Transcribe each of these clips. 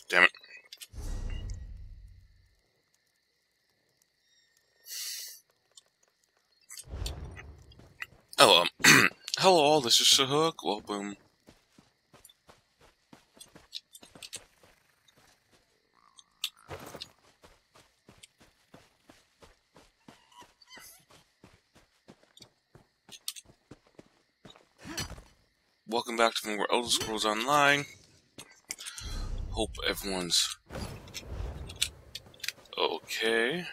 Damn it. Hello, hello all, this is Sahuk. Welcome. Welcome back to more Elder Scrolls Online. Hope everyone's okay.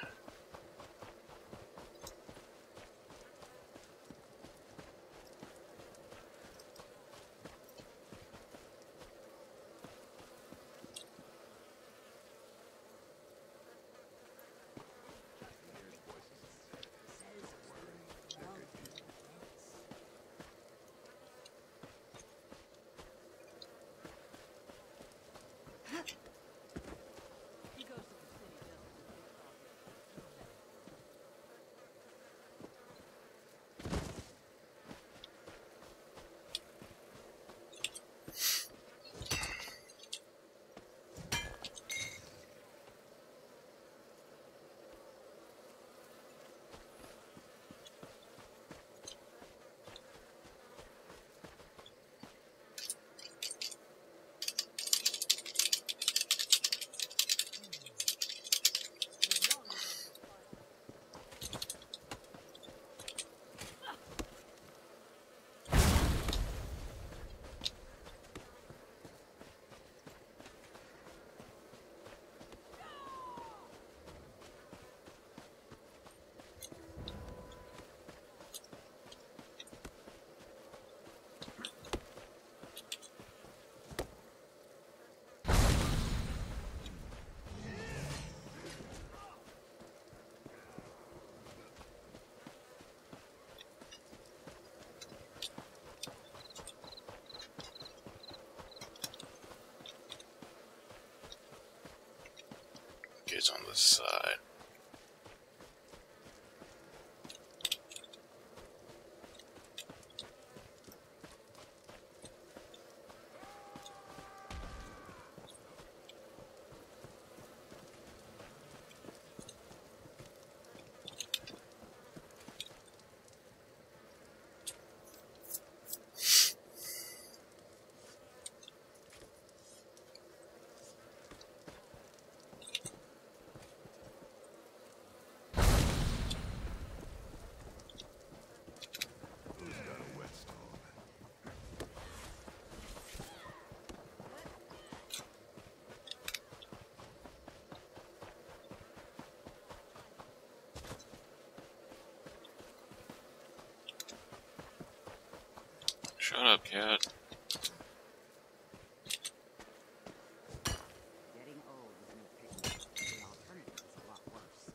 It's on this side. Shut up, cat. Getting old isn't a picnic. The alternative is a lot worse.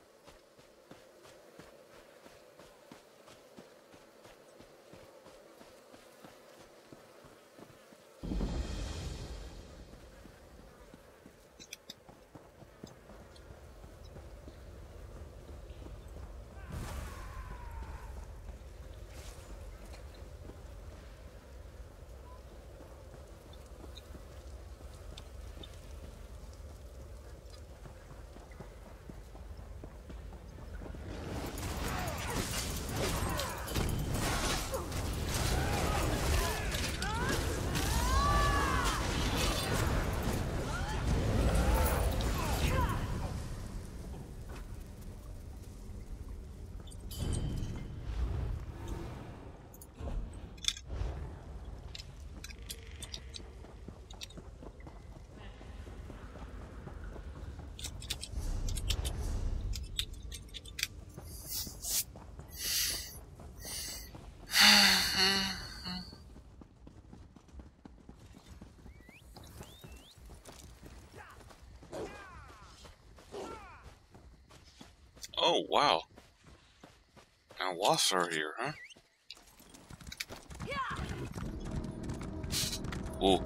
Oh, wow. Now wasps are here, huh? Oh.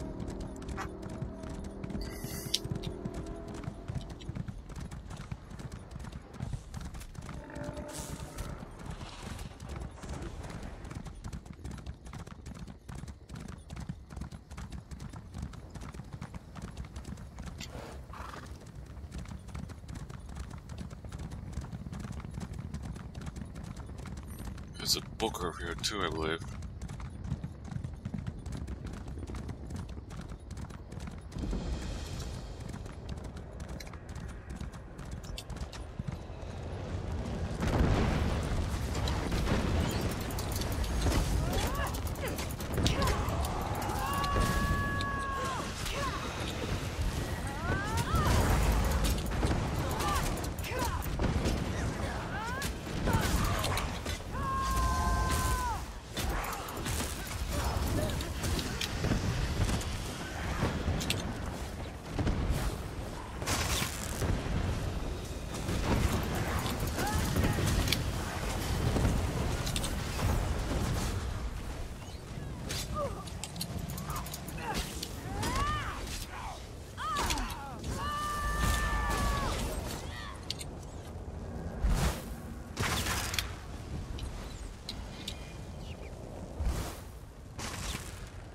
There's a book over here too, I believe.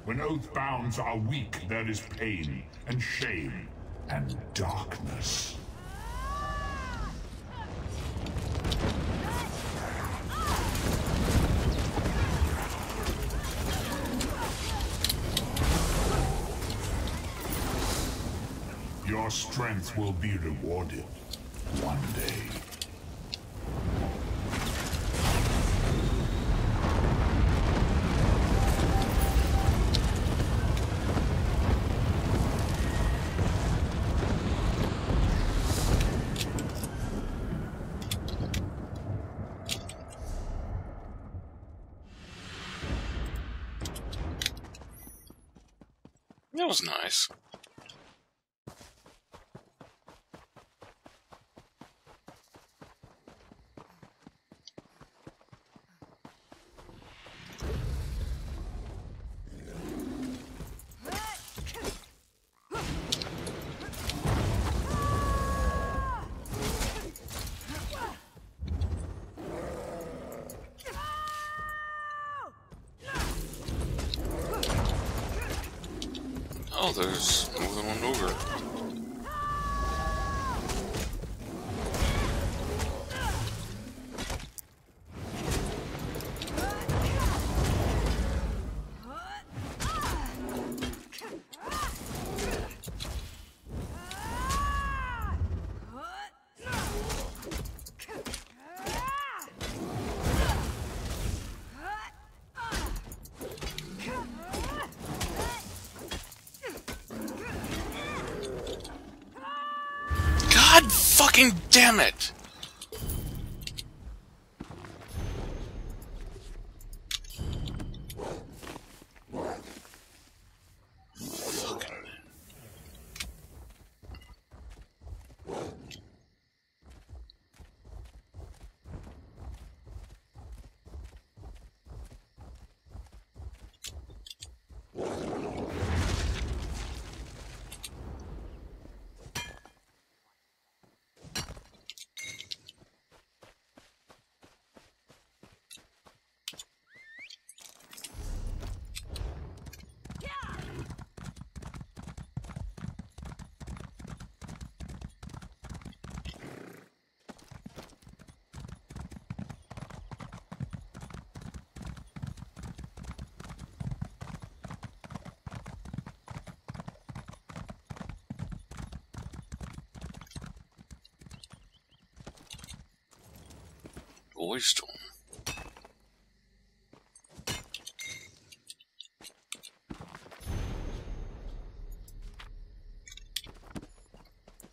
When Oathbounds are weak, there is pain and shame and darkness. Your strength will be rewarded one day. That was nice. Oh, there's more than one ogre. God fucking damn it! Voice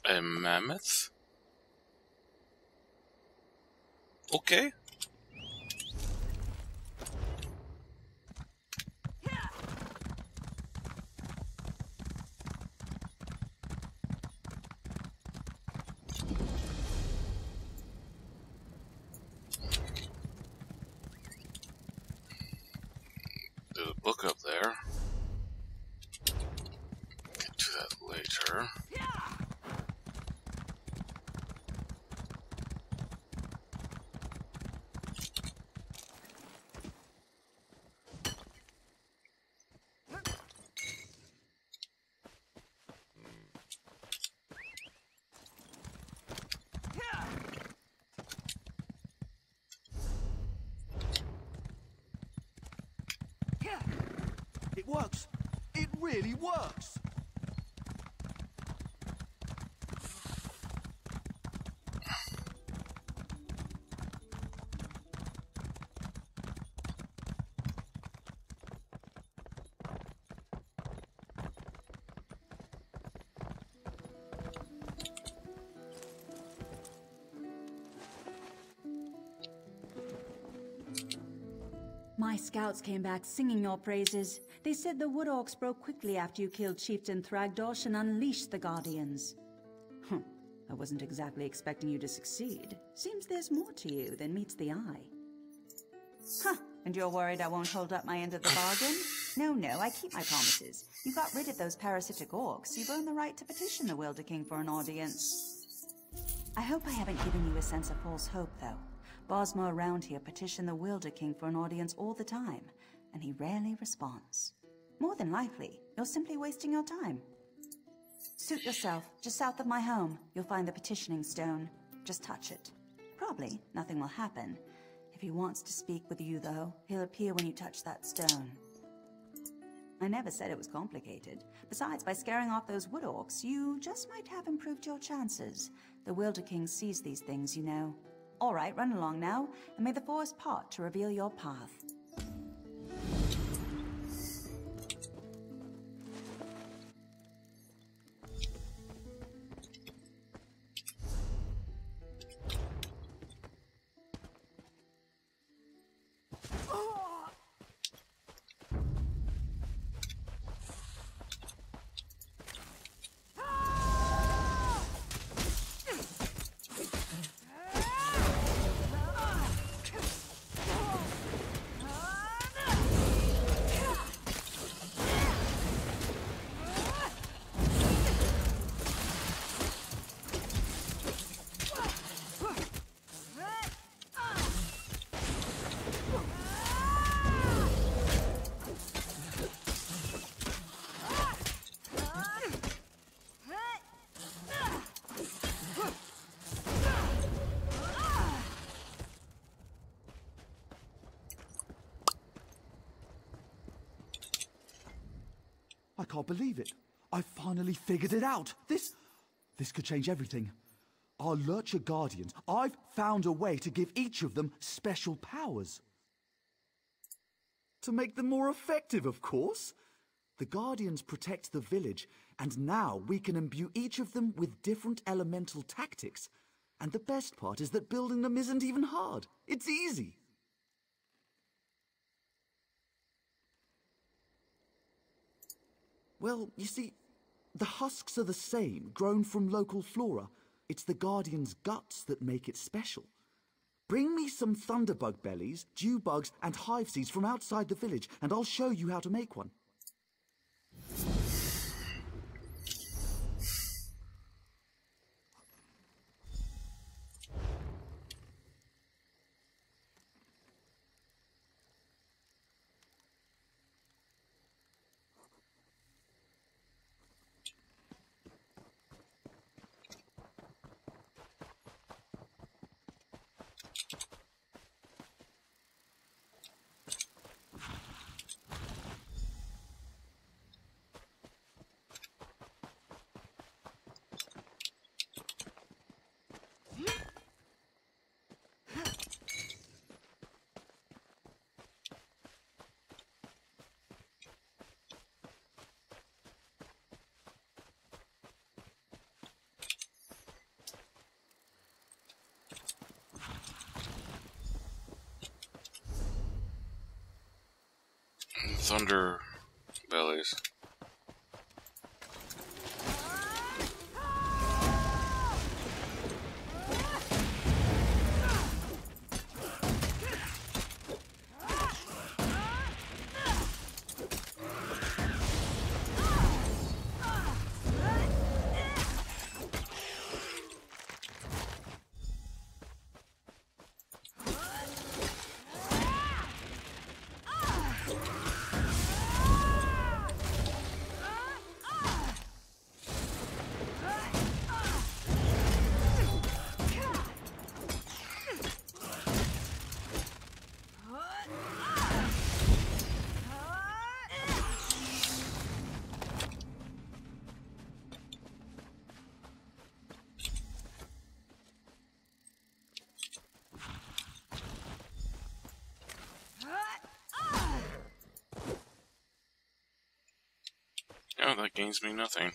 a mammoth? Okay. book up there. Get to that later. It works! It really works! My scouts came back singing your praises. They said the Wood Orcs broke quickly after you killed Chieftain Thragdosh and unleashed the Guardians. I wasn't exactly expecting you to succeed. Seems there's more to you than meets the eye. And you're worried I won't hold up my end of the bargain? No, I keep my promises. You got rid of those parasitic orcs. You've earned the right to petition the Wilder King for an audience. I hope I haven't given you a sense of false hope, though. Bosma around here petition the Wilder King for an audience all the time, and he rarely responds. More than likely, you're simply wasting your time. Suit yourself. Just south of my home, you'll find the petitioning stone. Just touch it. Probably nothing will happen. If he wants to speak with you, though, he'll appear when you touch that stone. I never said it was complicated. Besides, by scaring off those wood orcs, you just might have improved your chances. The Wilder King sees these things, you know. All right, run along now, and may the forest part to reveal your path. I can't believe it. I finally figured it out. This could change everything. Our Lurcher Guardians, I've found a way to give each of them special powers. To make them more effective, of course. The Guardians protect the village, and now we can imbue each of them with different elemental tactics. And the best part is that building them isn't even hard. It's easy. Well, you see, the husks are the same, grown from local flora. It's the Guardian's guts that make it special. Bring me some thunderbug bellies, dew bugs, and hive seeds from outside the village, and I'll show you how to make one. Thunder bellies. Oh, that gains me nothing.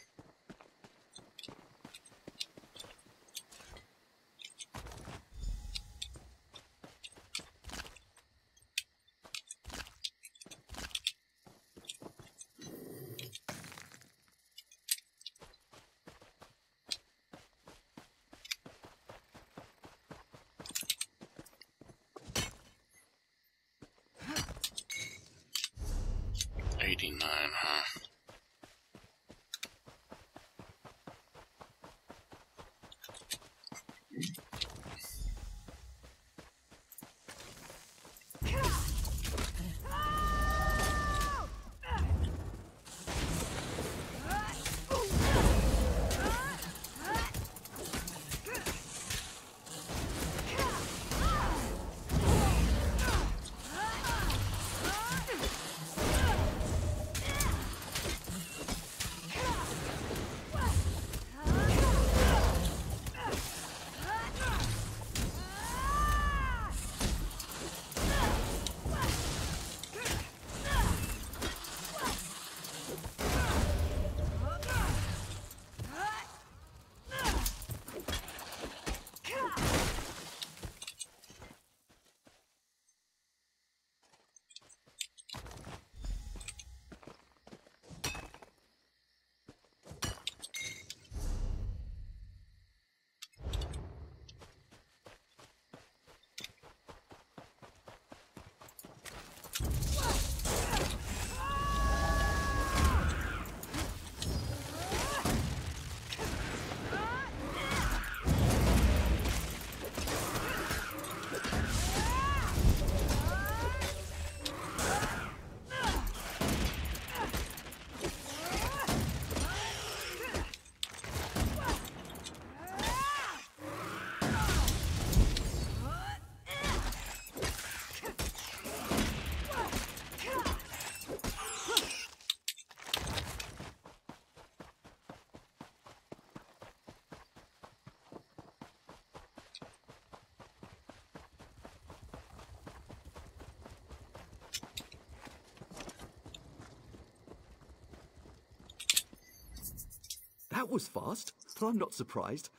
$89, huh? That was fast, but I'm not surprised.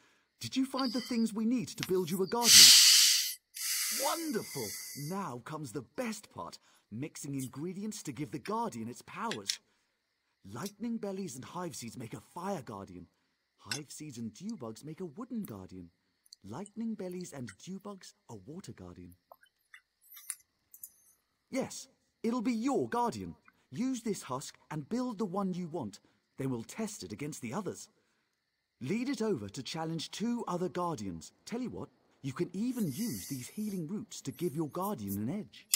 Did you find the things we need to build you a guardian? Wonderful! Now comes the best part, mixing ingredients to give the guardian its powers. Lightning bellies and hive seeds make a fire guardian. Hive seeds and dew bugs make a wooden guardian. Lightning bellies and dew bugs a water guardian. Yes, it'll be your guardian. Use this husk and build the one you want. Then we'll test it against the others. Lead it over to challenge 2 other guardians. Tell you what, you can even use these healing roots to give your guardian an edge.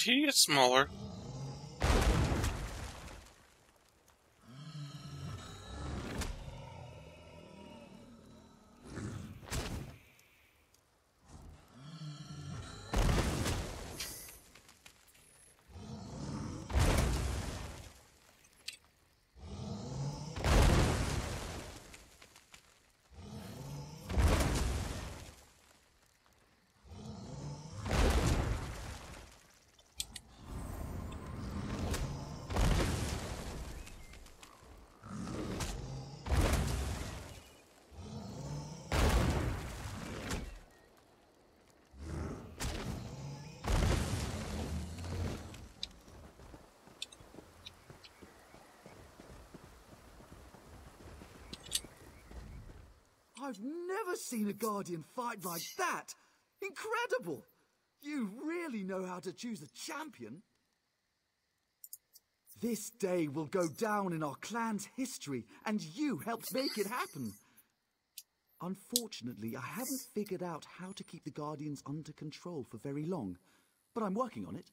he gets smaller. I've never seen a Guardian fight like that! Incredible! You really know how to choose a champion. This day will go down in our clan's history, and you helped make it happen. Unfortunately, I haven't figured out how to keep the Guardians under control for very long, but I'm working on it.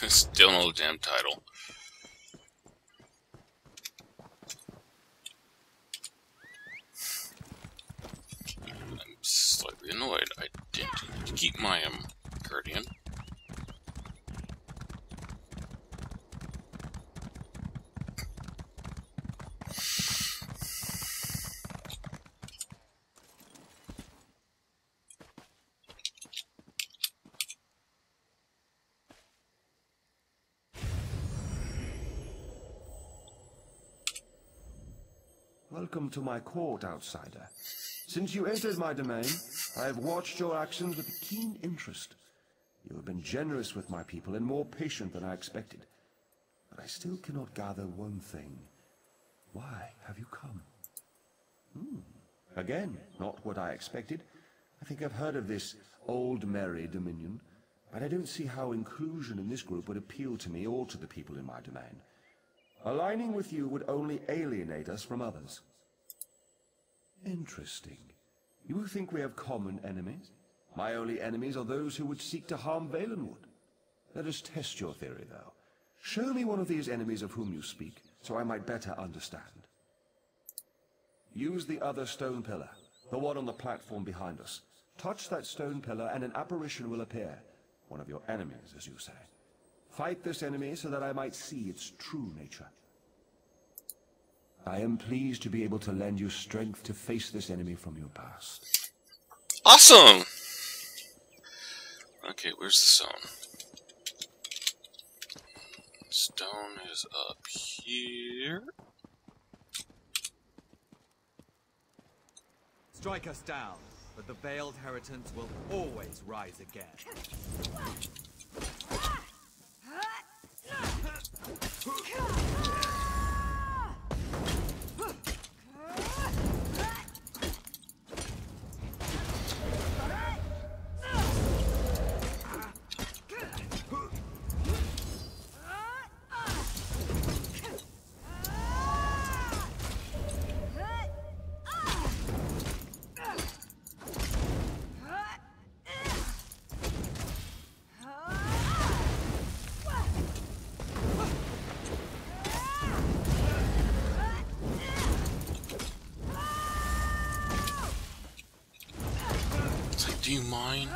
Still no damn title. I'm slightly annoyed. I didn't keep my Guardian. Welcome to my court, outsider. Since you entered my domain, I have watched your actions with keen interest. You have been generous with my people and more patient than I expected. But I still cannot gather one thing. Why have you come? Again, not what I expected. I think I've heard of this Old Merry Dominion, but I don't see how inclusion in this group would appeal to me or to the people in my domain. Aligning with you would only alienate us from others. Interesting. You think we have common enemies? My only enemies are those who would seek to harm Valenwood. Let us test your theory, though. Show me one of these enemies of whom you speak, so I might better understand. Use the other stone pillar, the one on the platform behind us. Touch that stone pillar and an apparition will appear. One of your enemies, as you say. Fight this enemy so that I might see its true nature. I am pleased to be able to lend you strength to face this enemy from your past. Awesome! Okay, where's the stone? Stone is up here. Strike us down, but the veiled heritance will always rise again. Do you mind?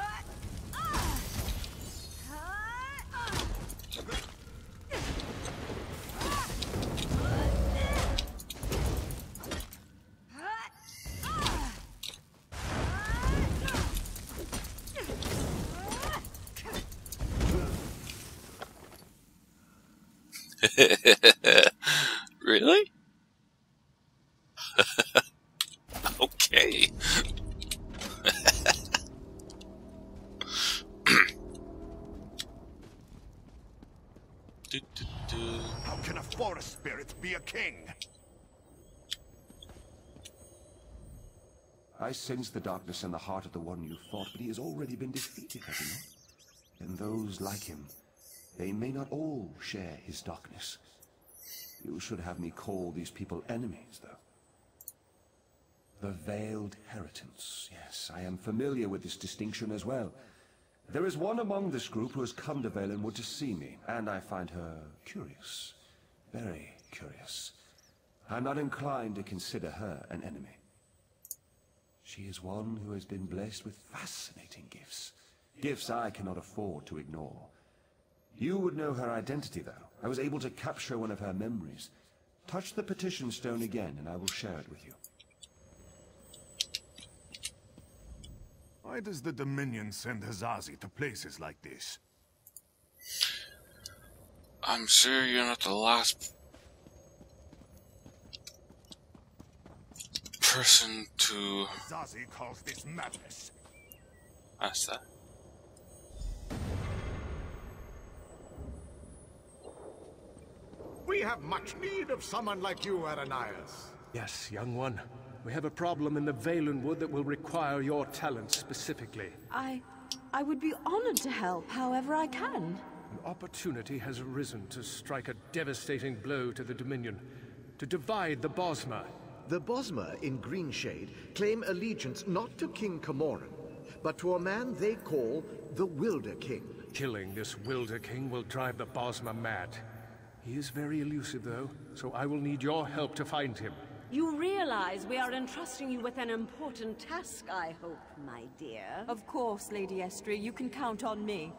Really? Okay. How can a forest spirit be a king? I sense the darkness in the heart of the one you fought, but he has already been defeated, has he not? And those like him, they may not all share his darkness. You should have me call these people enemies, though. The Veiled Heritance. Yes, I am familiar with this distinction as well. There is one among this group who has come to Valenwood to see me, and I find her curious. Very curious. I'm not inclined to consider her an enemy. She is one who has been blessed with fascinating gifts. Gifts I cannot afford to ignore. You would know her identity, though. I was able to capture one of her memories. Touch the petition stone again, and I will share it with you. Why does the Dominion send Hazazi to places like this? I'm sure you're not the last person to Hazazi calls this madness. ask that. We have much need of someone like you, Aranias. Yes, young one. We have a problem in the Valenwood that will require your talent specifically. I would be honored to help however I can. An opportunity has arisen to strike a devastating blow to the Dominion, to divide the Bosmer. The Bosmer in Greenshade claim allegiance not to King Camoran, but to a man they call the Wilder King. Killing this Wilder King will drive the Bosmer mad. He is very elusive, though, so I will need your help to find him. You realize we are entrusting you with an important task, I hope, my dear. Of course, Lady Estria, you can count on me.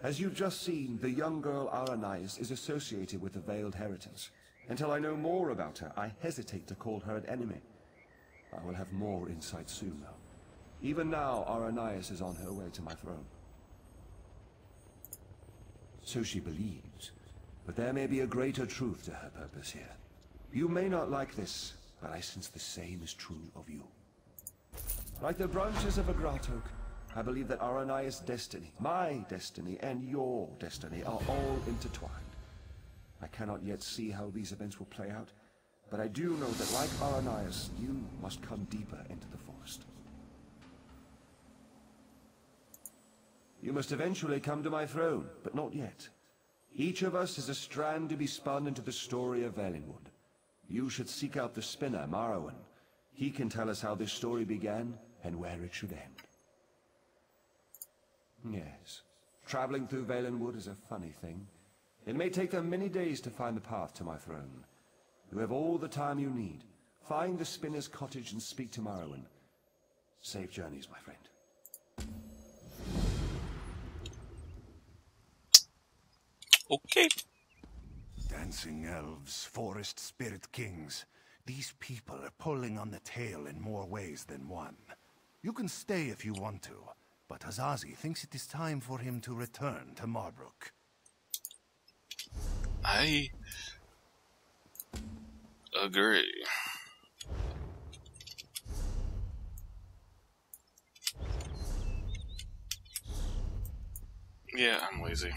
As you've just seen, the young girl Aranias is associated with the Veiled Heritance. Until I know more about her, I hesitate to call her an enemy. I will have more insight soon, though. Even now, Aranias is on her way to my throne. So she believes, but there may be a greater truth to her purpose here. You may not like this, but I sense the same is true of you. Like the branches of a grottoak, I believe that Aranias' destiny, my destiny, and your destiny are all intertwined. I cannot yet see how these events will play out, but I do know that like Aranias, you must come deeper into the forest. You must eventually come to my throne, but not yet. Each of us is a strand to be spun into the story of Valenwood. You should seek out the spinner, Marrowan. He can tell us how this story began and where it should end. Yes, traveling through Valenwood is a funny thing. It may take them many days to find the path to my throne. You have all the time you need. Find the spinner's cottage and speak to Marrowan. Safe journeys, my friend. Okay. Dancing elves, forest spirit kings. These people are pulling on the tail in more ways than one. You can stay if you want to, but Hazazi thinks it is time for him to return to Marbrook. I agree. Yeah, I'm lazy.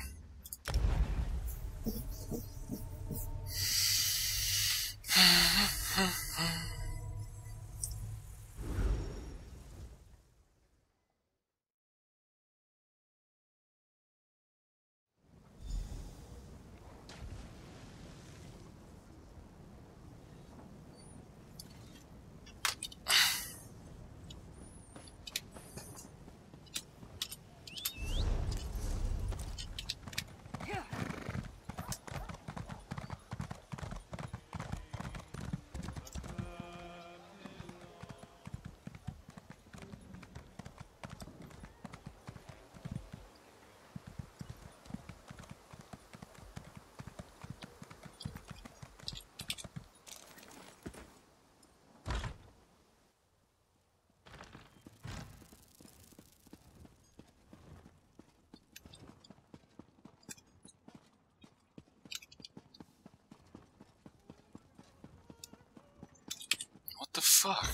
What the fuck?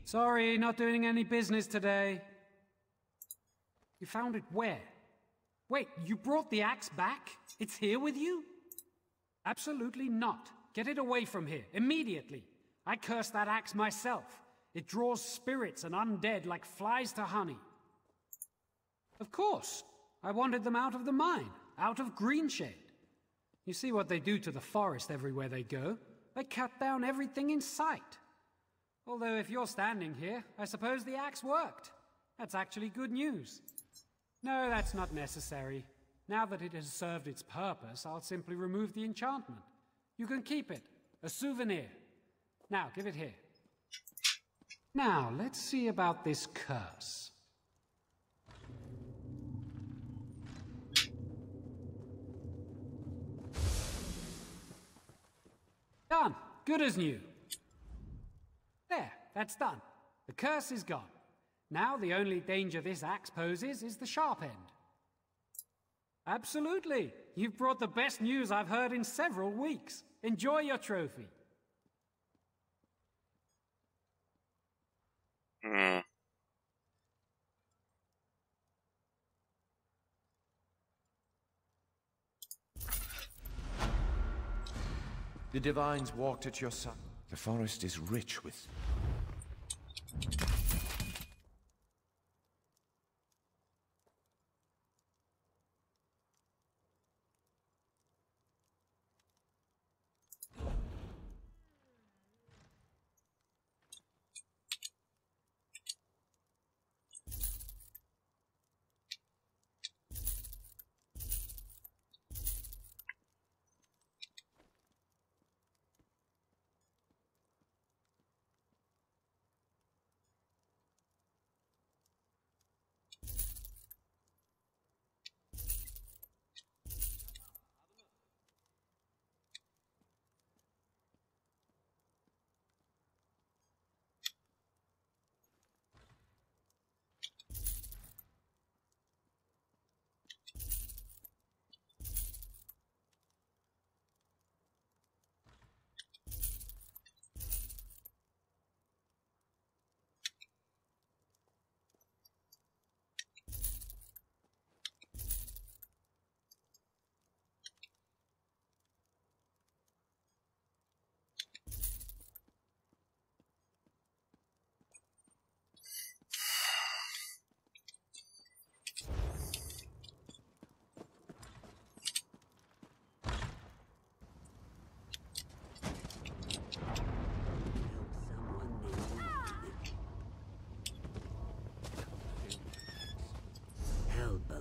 Sorry, not doing any business today. You found it where? Wait, you brought the axe back? It's here with you? Absolutely not. Get it away from here, immediately. I cursed that axe myself. It draws spirits and undead like flies to honey. Of course. I wanted them out of the mine, out of Greenshade. You see what they do to the forest everywhere they go. They cut down everything in sight. Although if you're standing here, I suppose the axe worked. That's actually good news. No, that's not necessary. Now that it has served its purpose, I'll simply remove the enchantment. You can keep it. A souvenir. Now, give it here. Now, let's see about this curse. Done. Good as new. There, that's done. The curse is gone. Now the only danger this axe poses is the sharp end. Absolutely. You've brought the best news I've heard in several weeks. Enjoy your trophy. The divines walked at your side. The forest is rich with...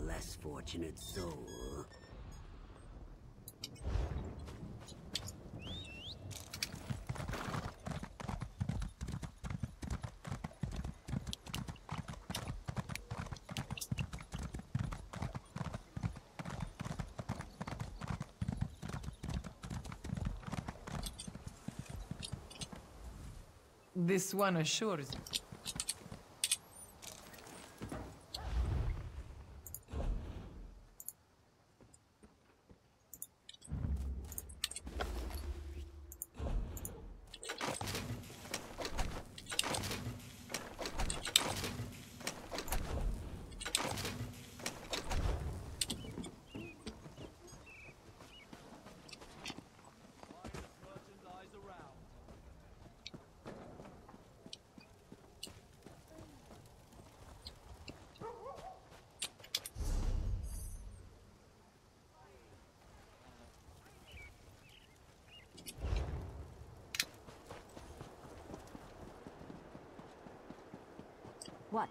Less fortunate soul. This one assures you. What?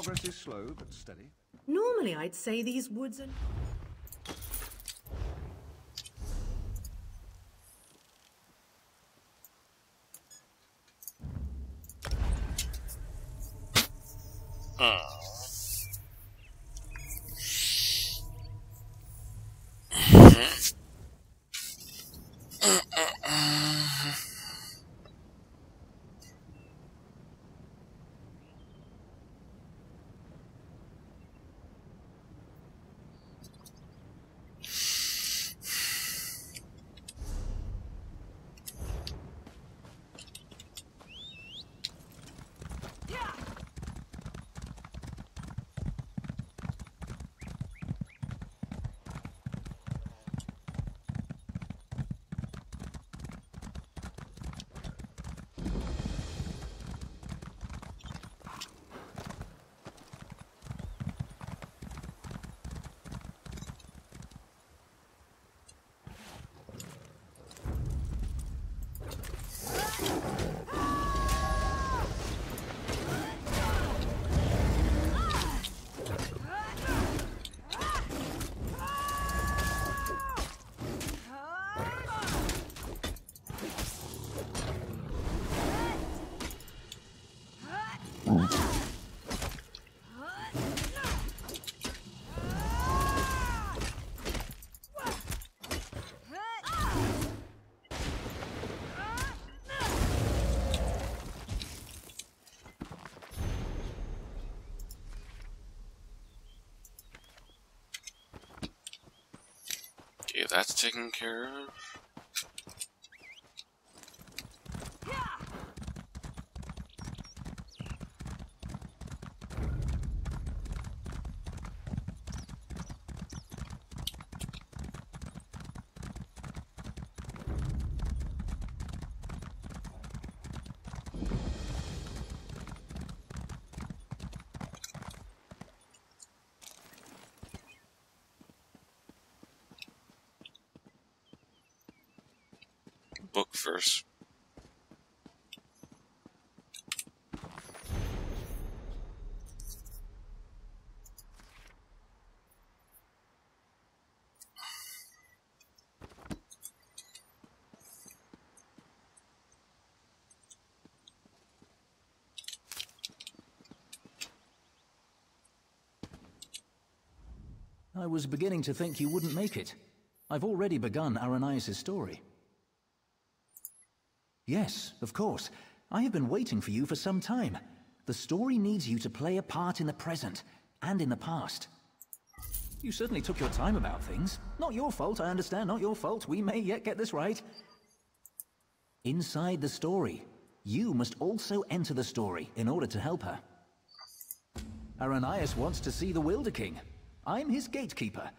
progress is slow but steady. Normally I'd say these woods are... Okay, that's taken care of. Book first. I was beginning to think you wouldn't make it. I've already begun Aranias' story. Yes, of course. I have been waiting for you for some time. The story needs you to play a part in the present and in the past. You certainly took your time about things. Not your fault, I understand, not your fault. We may yet get this right. Inside the story, you must also enter the story in order to help her. Aranias wants to see the Wilder King. I'm his gatekeeper.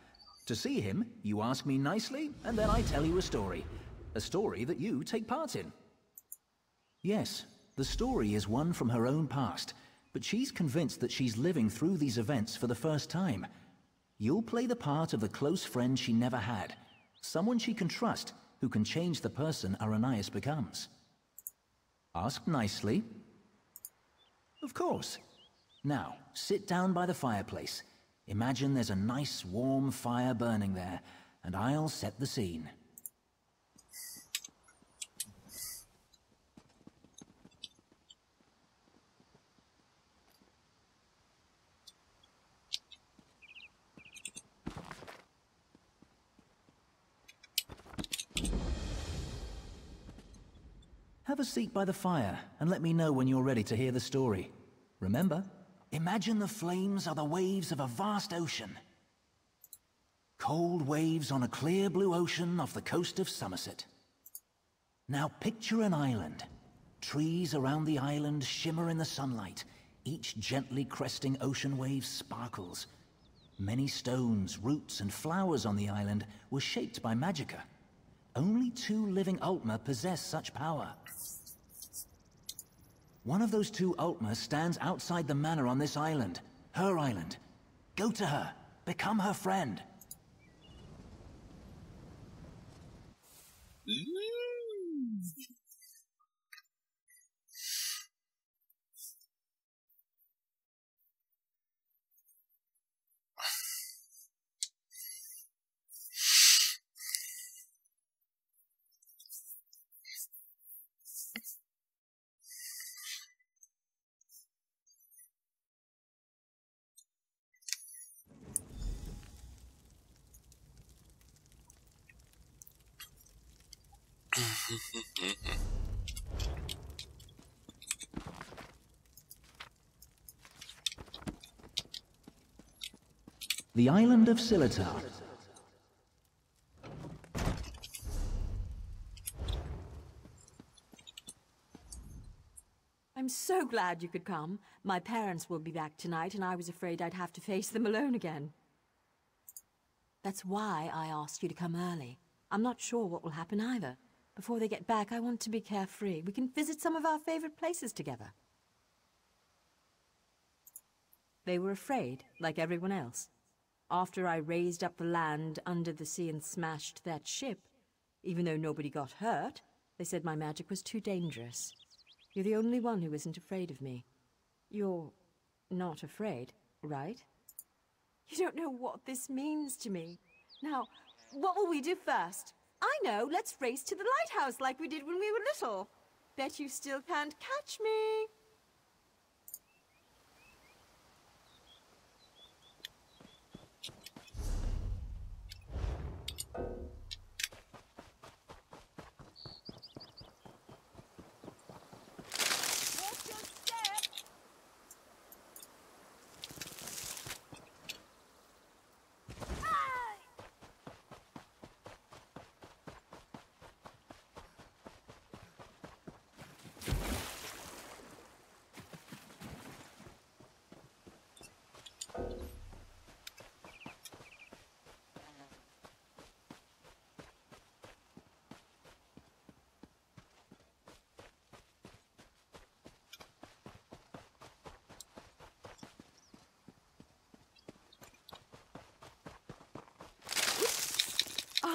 To see him, you ask me nicely, and then I tell you a story. A story that you take part in. Yes, the story is one from her own past, but she's convinced that she's living through these events for the first time. You'll play the part of the close friend she never had, someone she can trust, who can change the person Aranias becomes. Ask nicely. Of course. Now, sit down by the fireplace. Imagine there's a nice warm fire burning there, and I'll set the scene. Have a seat by the fire, and let me know when you're ready to hear the story. Remember, imagine the flames are the waves of a vast ocean. Cold waves on a clear blue ocean off the coast of Somerset. Now picture an island. Trees around the island shimmer in the sunlight. Each gently cresting ocean wave sparkles. Many stones, roots, and flowers on the island were shaped by Magicka. Only 2 living Altmer possess such power. One of those 2 Altmer stands outside the manor on this island. Her island. Go to her. Become her friend. The island of Silitar. I'm so glad you could come. My parents will be back tonight, and I was afraid I'd have to face them alone again. That's why I asked you to come early. I'm not sure what will happen either. Before they get back, I want to be carefree. We can visit some of our favorite places together. They were afraid, like everyone else. After I raised up the land under the sea and smashed that ship, even though nobody got hurt, they said my magic was too dangerous. You're the only one who isn't afraid of me. You're not afraid, right? You don't know what this means to me. Now, what will we do first? I know, let's race to the lighthouse like we did when we were little. Bet you still can't catch me.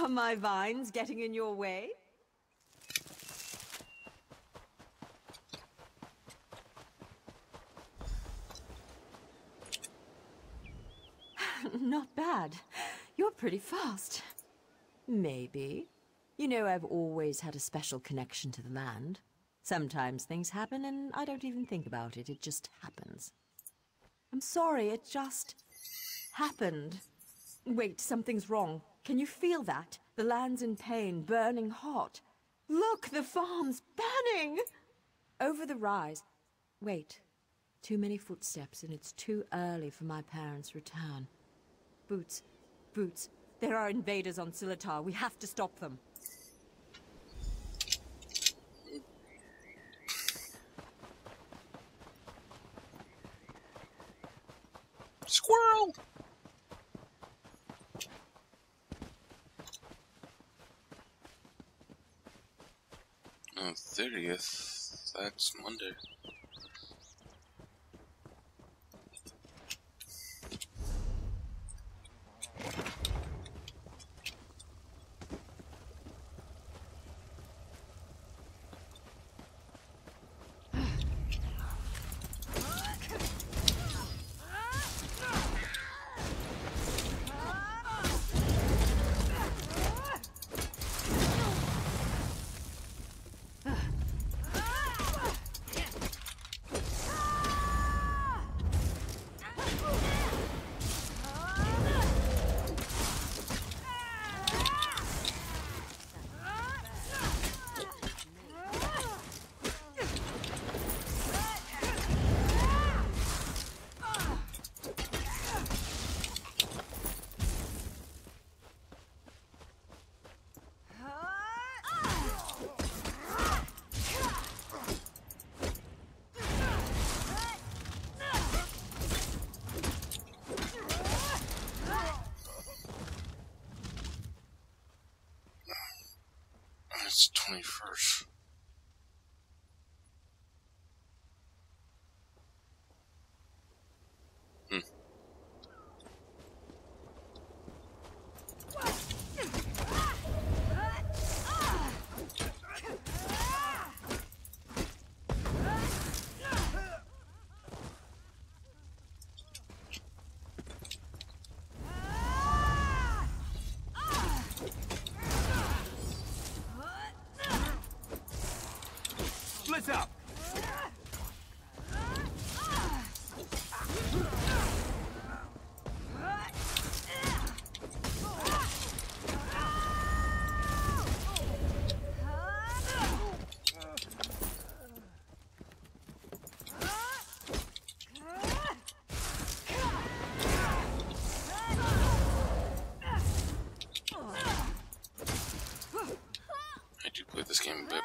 Are my vines getting in your way? Not bad. You're pretty fast. Maybe. You know, I've always had a special connection to the land. Sometimes things happen and I don't even think about it. It just happens. I'm sorry, it just happened. Wait, something's wrong. Can you feel that? The land's in pain, burning hot. Look, the farm's burning! Over the rise. Wait. Too many footsteps, and it's too early for my parents' return. Boots. Boots. There are invaders on Silitar. We have to stop them. Squirrel! 30th. That's Monday. It's 21st.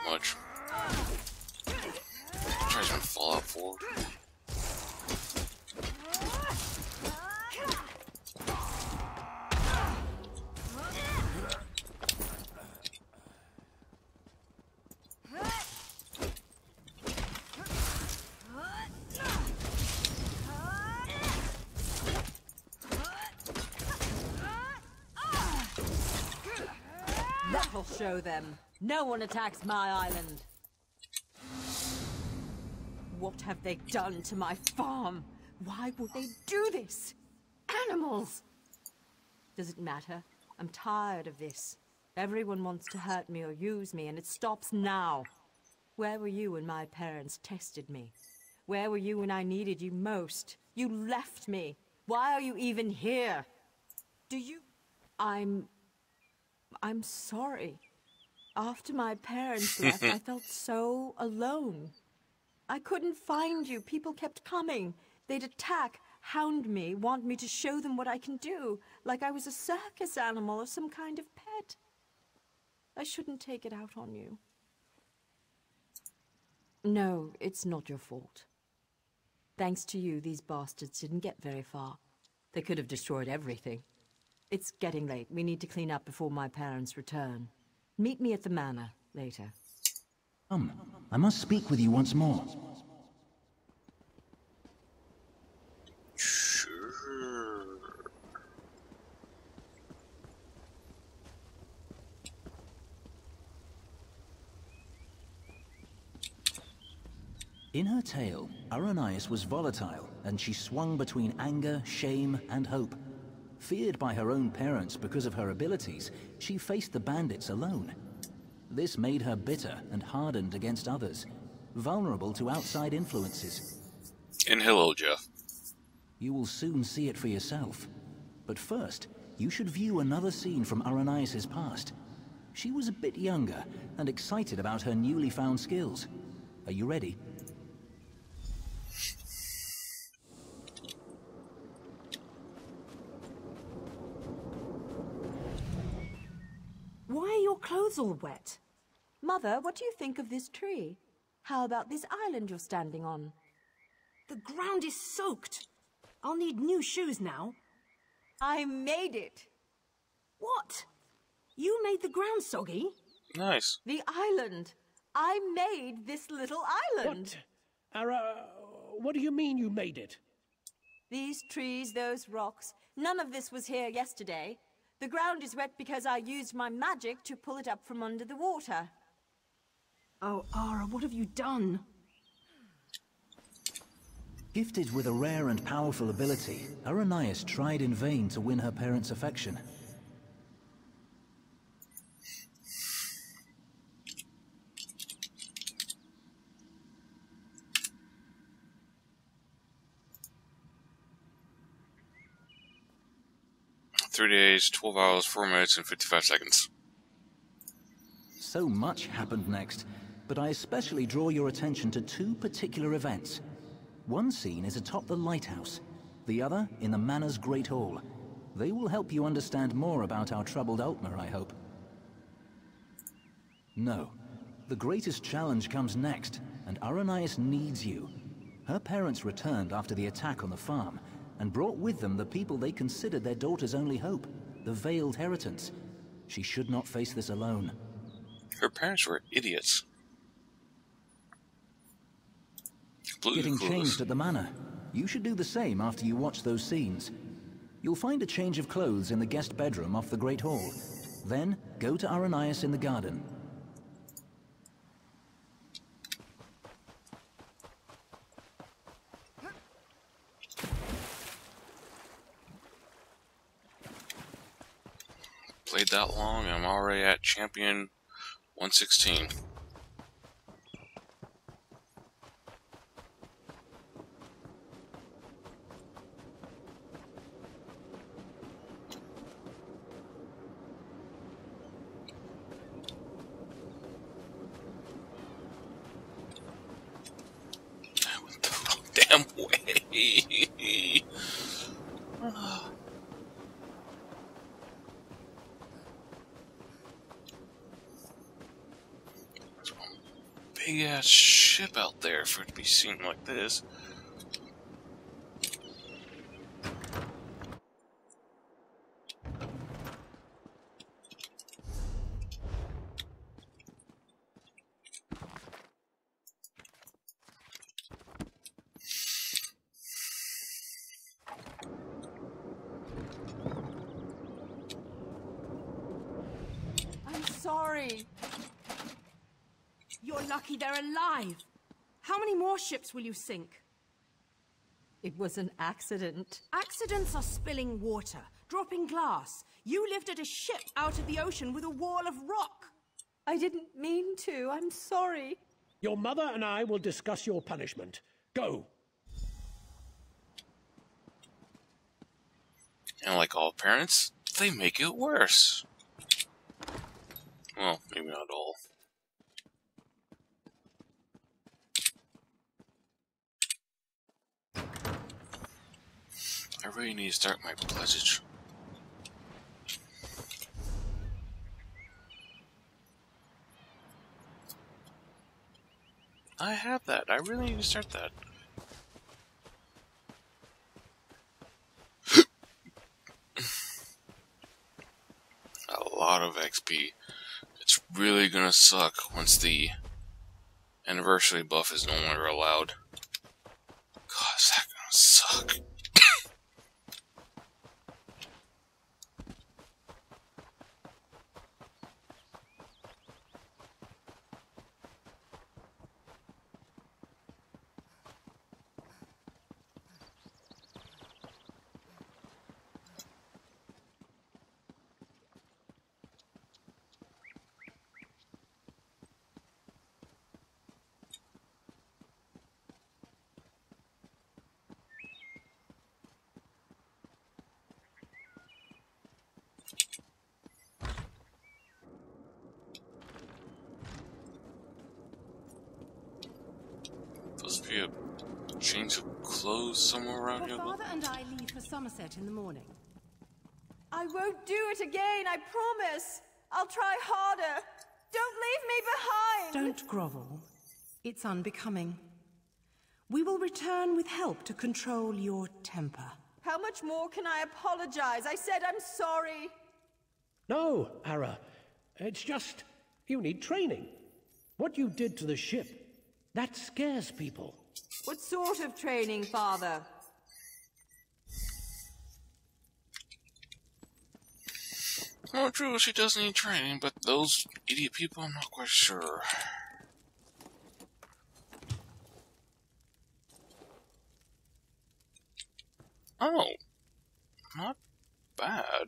much. Try some Fallout 4. That'll show them. No one attacks my island. What have they done to my farm? Why would they do this? Animals! Does it matter? I'm tired of this. Everyone wants to hurt me or use me, and it stops now. Where were you when my parents tested me? Where were you when I needed you most? You left me. Why are you even here? Do you... I'm sorry. After my parents left, I felt so alone. I couldn't find you. People kept coming. They'd attack, hound me, want me to show them what I can do, like I was a circus animal or some kind of pet. I shouldn't take it out on you. No, it's not your fault. Thanks to you, these bastards didn't get very far. They could have destroyed everything. It's getting late. We need to clean up before my parents return. Meet me at the manor later. I must speak with you once more. Sure. In her tale, Aranias was volatile, and she swung between anger, shame, and hope. Feared by her own parents because of her abilities, she faced the bandits alone. This made her bitter and hardened against others, vulnerable to outside influences. And hello, Jeff. You will soon see it for yourself. But first, you should view another scene from Aranias' past. She was a bit younger and excited about her newly found skills. Are you ready? Why are your clothes all wet? Mother, what do you think of this tree? How about this island you're standing on? The ground is soaked. I'll need new shoes now. I made it. What? You made the ground soggy? Nice. The island. I made this little island. What do you mean you made it? These trees, those rocks. None of this was here yesterday. The ground is wet because I used my magic to pull it up from under the water. Oh, Ara, what have you done? Gifted with a rare and powerful ability, Aranias tried in vain to win her parents' affection. "3 days, 12 hours, 4 minutes, and 55 seconds. So much happened next, but I especially draw your attention to two particular events. One scene is atop the lighthouse, the other in the manor's Great Hall. They will help you understand more about our troubled Altmer, I hope. No, the greatest challenge comes next, and Aranias needs you. Her parents returned after the attack on the farm, and brought with them the people they considered their daughter's only hope, the Veiled Heritants. She should not face this alone. Her parents were idiots. Completely Getting clueless. changed at the manor. You should do the same after you watch those scenes. You'll find a change of clothes in the guest bedroom off the Great Hall. Then, go to Aranias in the garden. Played that long, and I'm already at champion 116. I went the wrong damn way. ass ship out there for it to be seen like this. Sorry. You're lucky they're alive. How many more ships will you sink? It was an accident. Accidents are spilling water, dropping glass. You lifted a ship out of the ocean with a wall of rock. I didn't mean to. I'm sorry. Your mother and I will discuss your punishment. Go. And like all parents, they make it worse. Well, maybe not all. I really need to start my pledge. I have that. I really need to start that. A lot of XP. It's really gonna suck once the anniversary buff is no longer allowed. God, is that gonna suck? Supposed to be a change of clothes somewhere around here. Your father and I leave for Somerset in the morning. I won't do it again, I promise. I'll try harder. Don't leave me behind. Don't grovel. It's unbecoming. We will return with help to control your temper. How much more can I apologize? I said I'm sorry. No, Ara. It's just, you need training. What you did to the ship, that scares people. What sort of training, Father? Well, true, she does need training, but those idiot people, I'm not quite sure. Oh, not bad.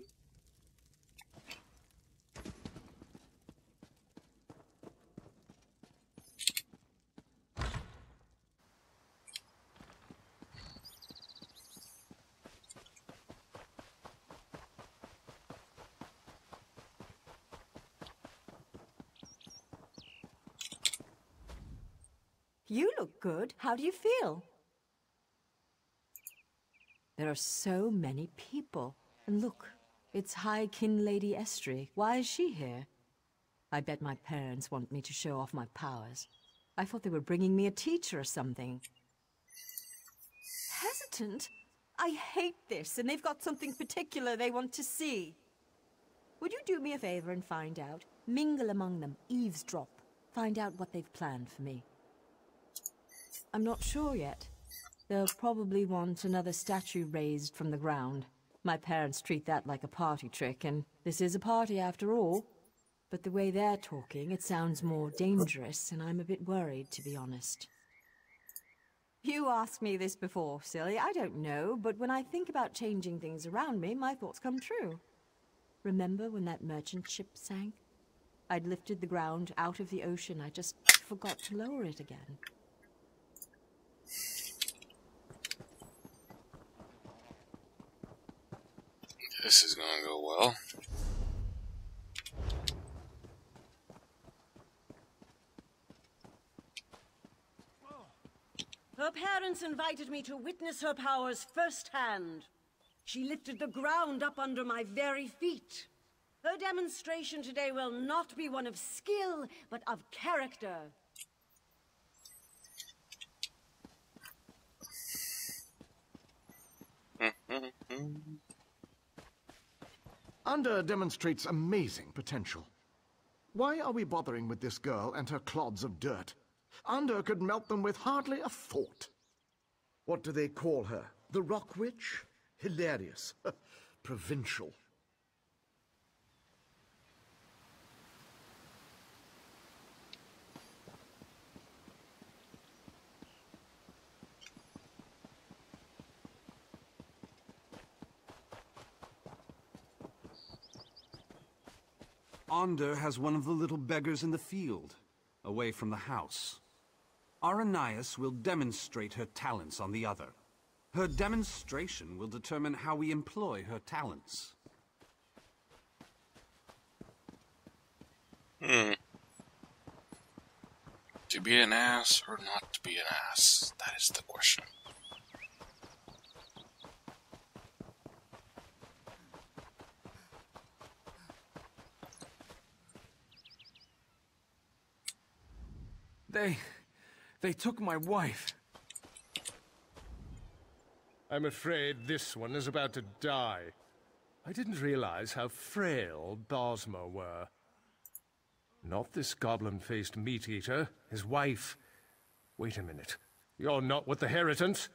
You look good. How do you feel? There are so many people. And look, it's High Kin Lady Estrie. Why is she here? I bet my parents want me to show off my powers. I thought they were bringing me a teacher or something. Hesitant? I hate this, and they've got something particular they want to see. Would you do me a favor and find out? Mingle among them, eavesdrop. Find out what they've planned for me. I'm not sure yet. They'll probably want another statue raised from the ground. My parents treat that like a party trick, and this is a party after all. But the way they're talking, it sounds more dangerous, and I'm a bit worried, to be honest. You asked me this before, silly. I don't know, but when I think about changing things around me, my thoughts come true. Remember when that merchant ship sank? I'd lifted the ground out of the ocean. I just forgot to lower it again. This is gonna go well. Her parents invited me to witness her powers firsthand. She lifted the ground up under my very feet. Her demonstration today will not be one of skill, but of character. Anda demonstrates amazing potential. Why are we bothering with this girl and her clods of dirt? Anda could melt them with hardly a thought. What do they call her? The Rock Witch? Hilarious. Provincial. Ander has one of the little beggars in the field, away from the house. Aranias will demonstrate her talents on the other. Her demonstration will determine how we employ her talents. To be an ass or not to be an ass? That is the question. They took my wife. I'm afraid this one is about to die. I didn't realize how frail Bosma were. Not this goblin-faced meat-eater, his wife. Wait a minute. You're not with the Heritants?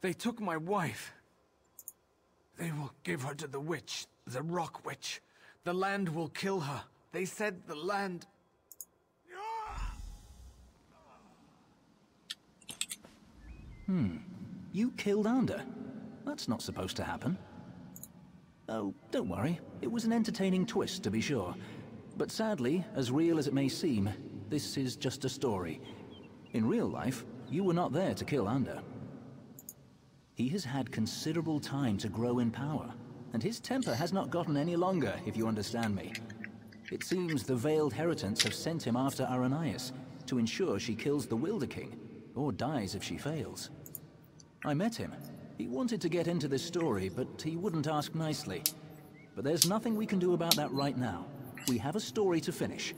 They took my wife. They will give her to the witch, the Rock Witch. The land will kill her. They said the land... You killed Ander? That's not supposed to happen. Oh, don't worry. It was an entertaining twist, to be sure. But sadly, as real as it may seem, this is just a story. In real life, you were not there to kill Ander. He has had considerable time to grow in power, and his temper has not gotten any longer, if you understand me. It seems the Veiled Heritants have sent him after Aranias to ensure she kills the Wilder King, or dies if she fails. I met him. He wanted to get into this story, but he wouldn't ask nicely. But there's nothing we can do about that right now. We have a story to finish.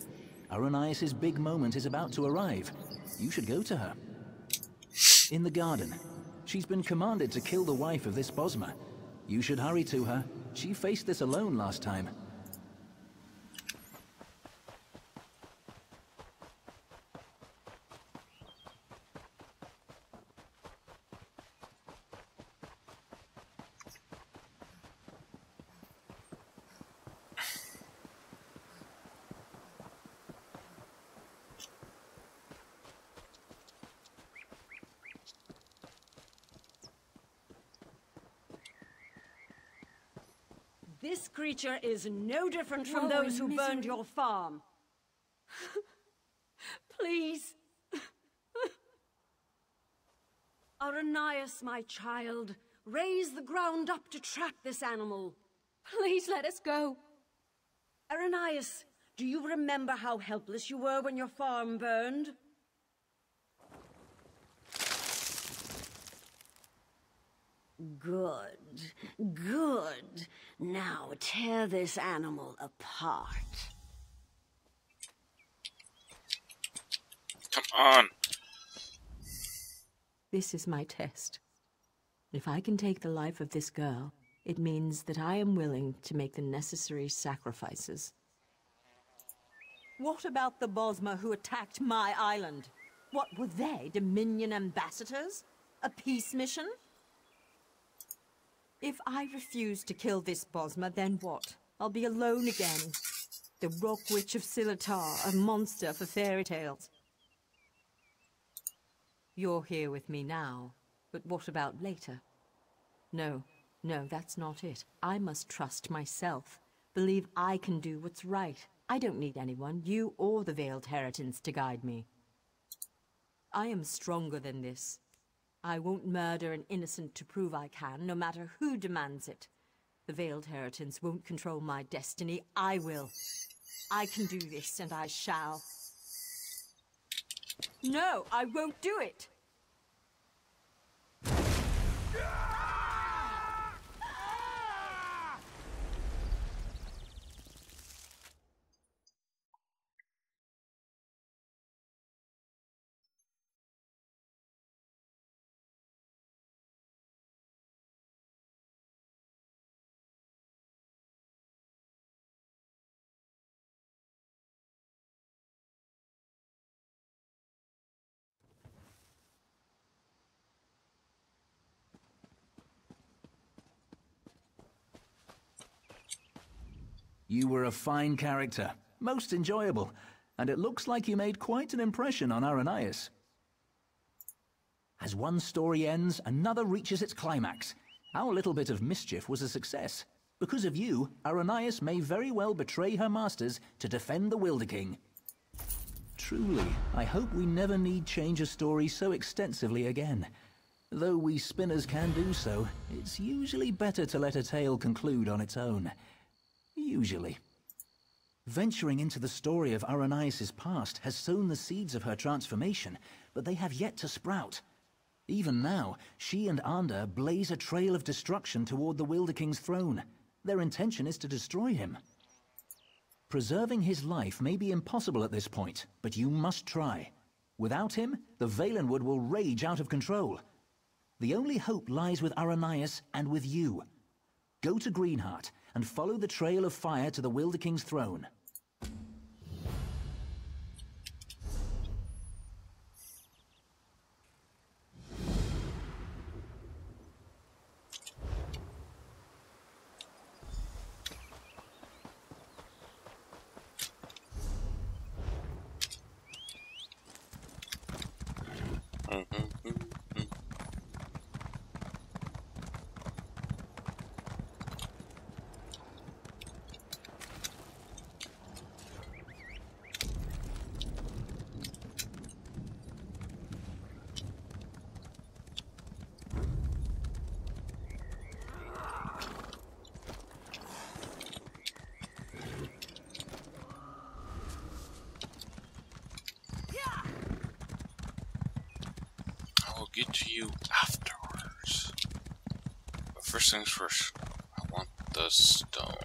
Aranias' big moment is about to arrive. You should go to her. In the garden. She's been commanded to kill the wife of this Bosma. You should hurry to her. She faced this alone last time. This creature is no different from those who burned your farm. Please. Aranias, my child, raise the ground up to trap this animal. Please let us go. Aranias, do you remember how helpless you were when your farm burned? Good, good. Now tear this animal apart. Come on. This is my test. If I can take the life of this girl, it means that I am willing to make the necessary sacrifices. What about the Bosma who attacked my island? What were they, Dominion ambassadors? A peace mission? If I refuse to kill this Bosma, then what? I'll be alone again. The Rock Witch of Silitar, a monster for fairy tales. You're here with me now, but what about later? No, that's not it. I must trust myself. Believe I can do what's right. I don't need anyone, you or the Veiled Heritants, to guide me. I am stronger than this. I won't murder an innocent to prove I can, no matter who demands it. The Veiled Heritance won't control my destiny. I will. I can do this, and I shall. No, I won't do it! You were a fine character, most enjoyable, and it looks like you made quite an impression on Arrhenius. As one story ends, another reaches its climax. Our little bit of mischief was a success. Because of you, Arrhenius may very well betray her masters to defend the Wilderking. Truly, I hope we never need change a story so extensively again. Though we spinners can do so, it's usually better to let a tale conclude on its own. Usually. Venturing into the story of Arrhenius' past has sown the seeds of her transformation, but they have yet to sprout. Even now, she and Ander blaze a trail of destruction toward the Wilderking's throne. Their intention is to destroy him. Preserving his life may be impossible at this point, but you must try. Without him, the Valenwood will rage out of control. The only hope lies with Arrhenius and with you. Go to Greenheart and follow the trail of fire to the Wilderking's throne. Get to you afterwards. But first things first, I want the stone.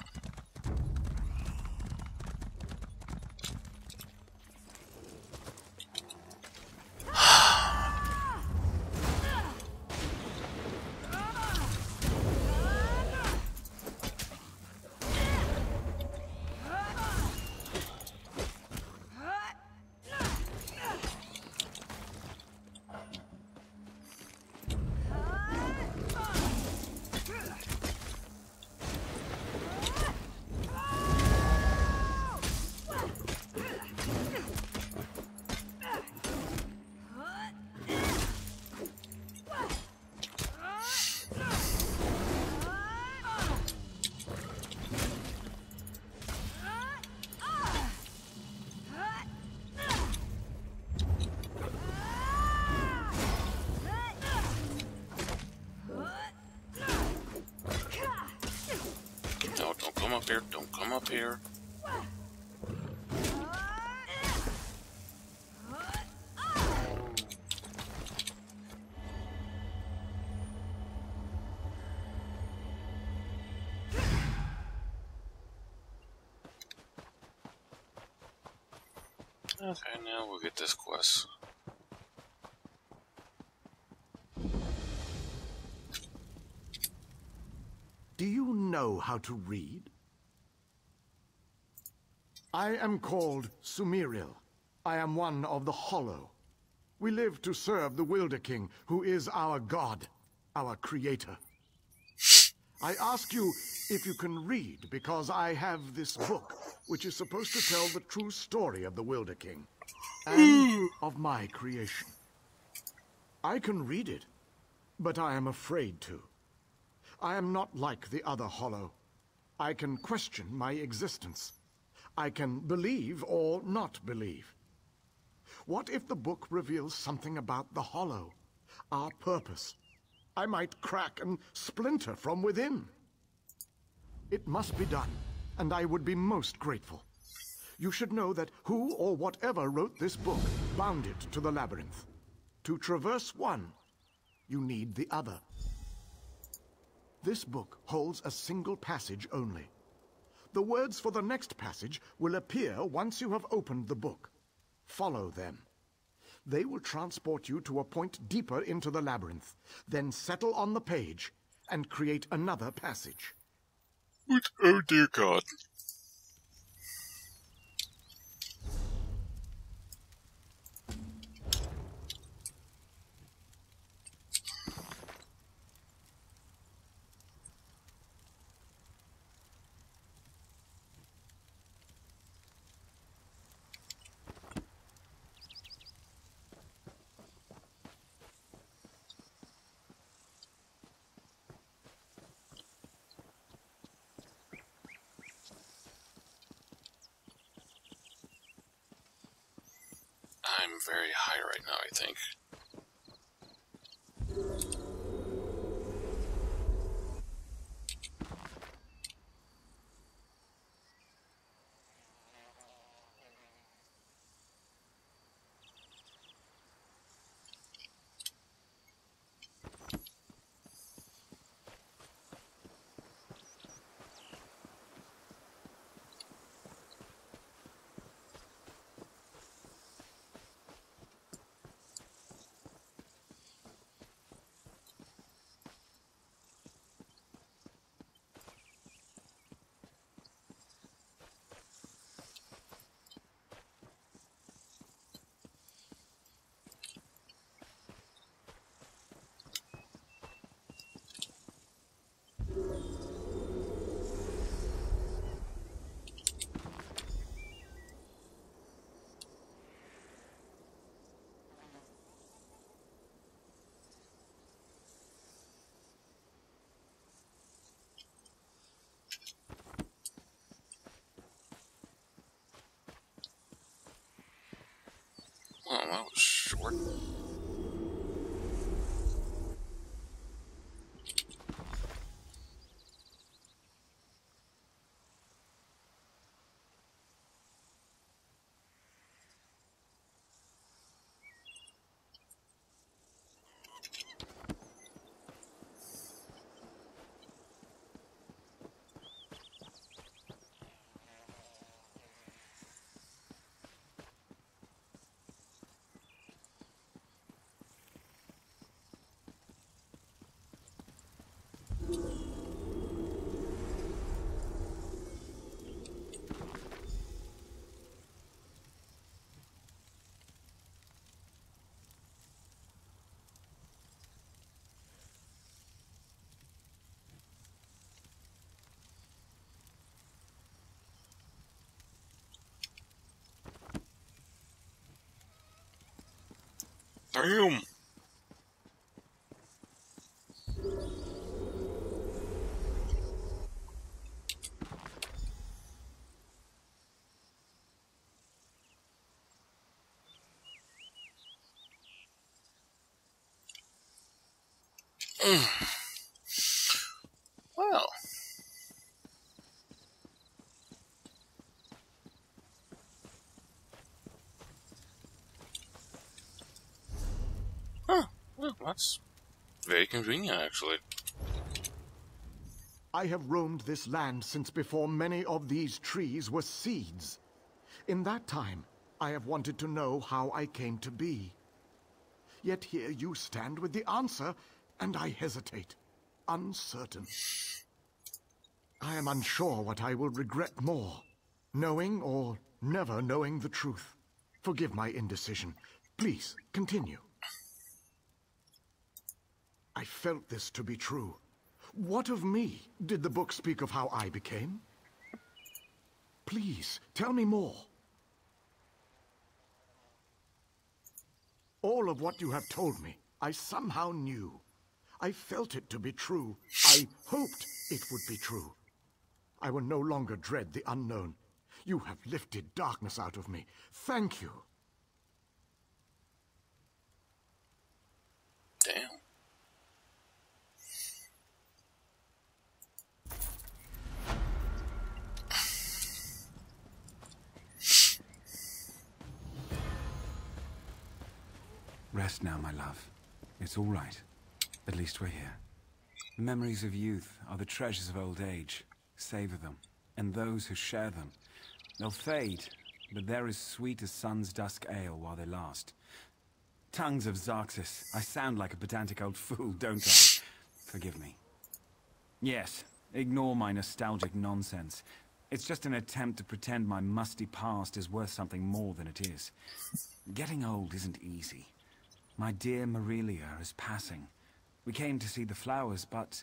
Don't come up here. Okay, now we'll get this quest. Do you know how to read? I am called Sumiril. I am one of the Hollow. We live to serve the Wilderking, who is our god, our creator. I ask you if you can read, because I have this book, which is supposed to tell the true story of the Wilderking, and of my creation. I can read it, but I am afraid to. I am not like the other Hollow. I can question my existence. I can believe or not believe. What if the book reveals something about the Hollow? our purpose. I might crack and splinter from within. It must be done, and I would be most grateful. You should know that who or whatever wrote this book bound it to the labyrinth. To traverse one, you need the other. This book holds a single passage only. The words for the next passage will appear once you have opened the book. Follow them. They will transport you to a point deeper into the labyrinth, then settle on the page and create another passage. Oh dear God. I'm very high right now, I think. Well, that was short. Damn! Well. Huh. Well, that's very convenient, actually. I have roamed this land since before many of these trees were seeds. In that time, I have wanted to know how I came to be. Yet here you stand with the answer, and I hesitate, uncertain. I am unsure what I will regret more, knowing or never knowing the truth. Forgive my indecision. Please, continue. I felt this to be true. What of me? Did the book speak of how I became? Please, tell me more. All of what you have told me, I somehow knew. I felt it to be true. I hoped it would be true. I will no longer dread the unknown. You have lifted darkness out of me. Thank you. Damn. Rest now, my love. It's all right. At least we're here. The memories of youth are the treasures of old age. Savor them, and those who share them. They'll fade, but they're as sweet as sun's dusk ale while they last. Tongues of Xarxis, I sound like a pedantic old fool, don't I? Forgive me. Yes, ignore my nostalgic nonsense. It's just an attempt to pretend my musty past is worth something more than it is. Getting old isn't easy. My dear Marilia is passing. We came to see the flowers, but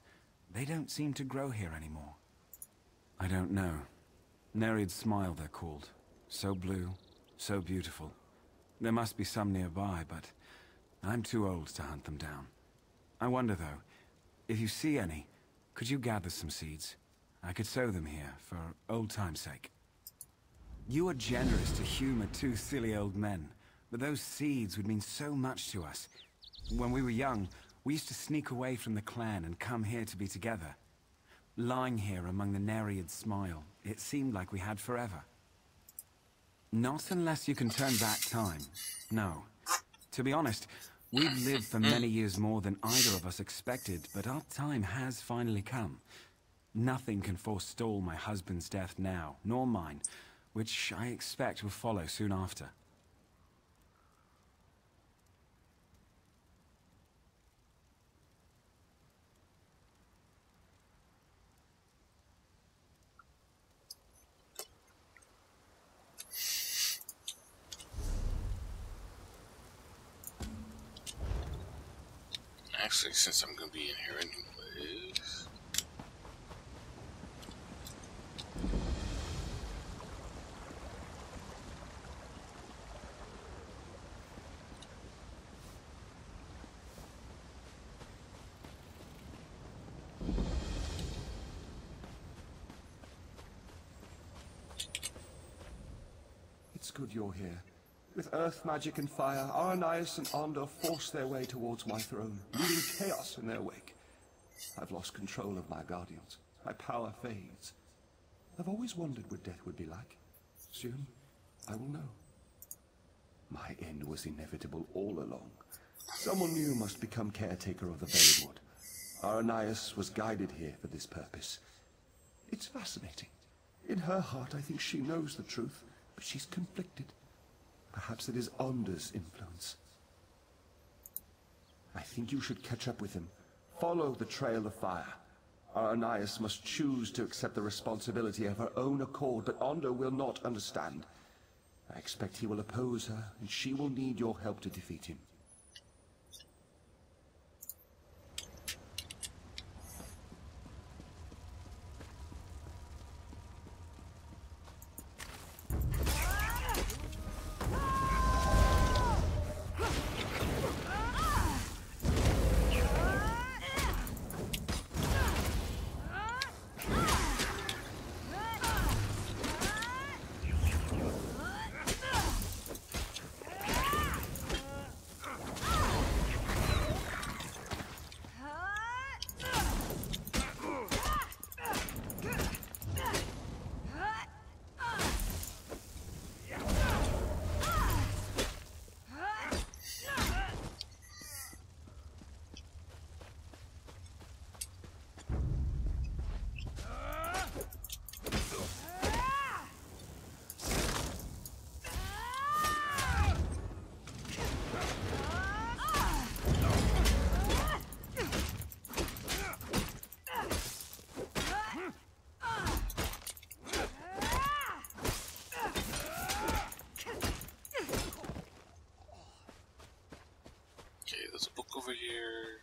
they don't seem to grow here anymore. I don't know. Nereid's Smile, they're called. So blue, so beautiful. There must be some nearby, but I'm too old to hunt them down. I wonder, though, if you see any, could you gather some seeds? I could sow them here, for old time's sake. You are generous to humor two silly old men, but those seeds would mean so much to us. When we were young, we used to sneak away from the clan and come here to be together. Lying here among the Nereid Smile, it seemed like we had forever. Not unless you can turn back time. No. To be honest, we've lived for many years more than either of us expected, but our time has finally come. Nothing can forestall my husband's death now, nor mine, which I expect will follow soon after. Actually, since I'm gonna be in here anyways. It's good you're here. With earth magic and fire, Arrhenius and Ander force their way towards my throne, leaving chaos in their wake. I've lost control of my guardians. My power fades. I've always wondered what death would be like. Soon, I will know. My end was inevitable all along. Someone new must become caretaker of the Veilwood. Arrhenius was guided here for this purpose. It's fascinating. In her heart, I think she knows the truth, but she's conflicted. Perhaps it is Ander's influence. I think you should catch up with him. Follow the trail of fire. Arrhenius must choose to accept the responsibility of her own accord, but Ander will not understand. I expect he will oppose her, and she will need your help to defeat him. There's a book over here.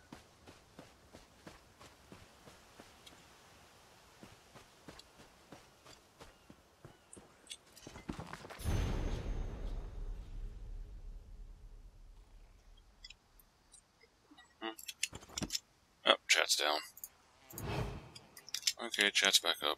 Oh, chat's down. Okay, chat's back up.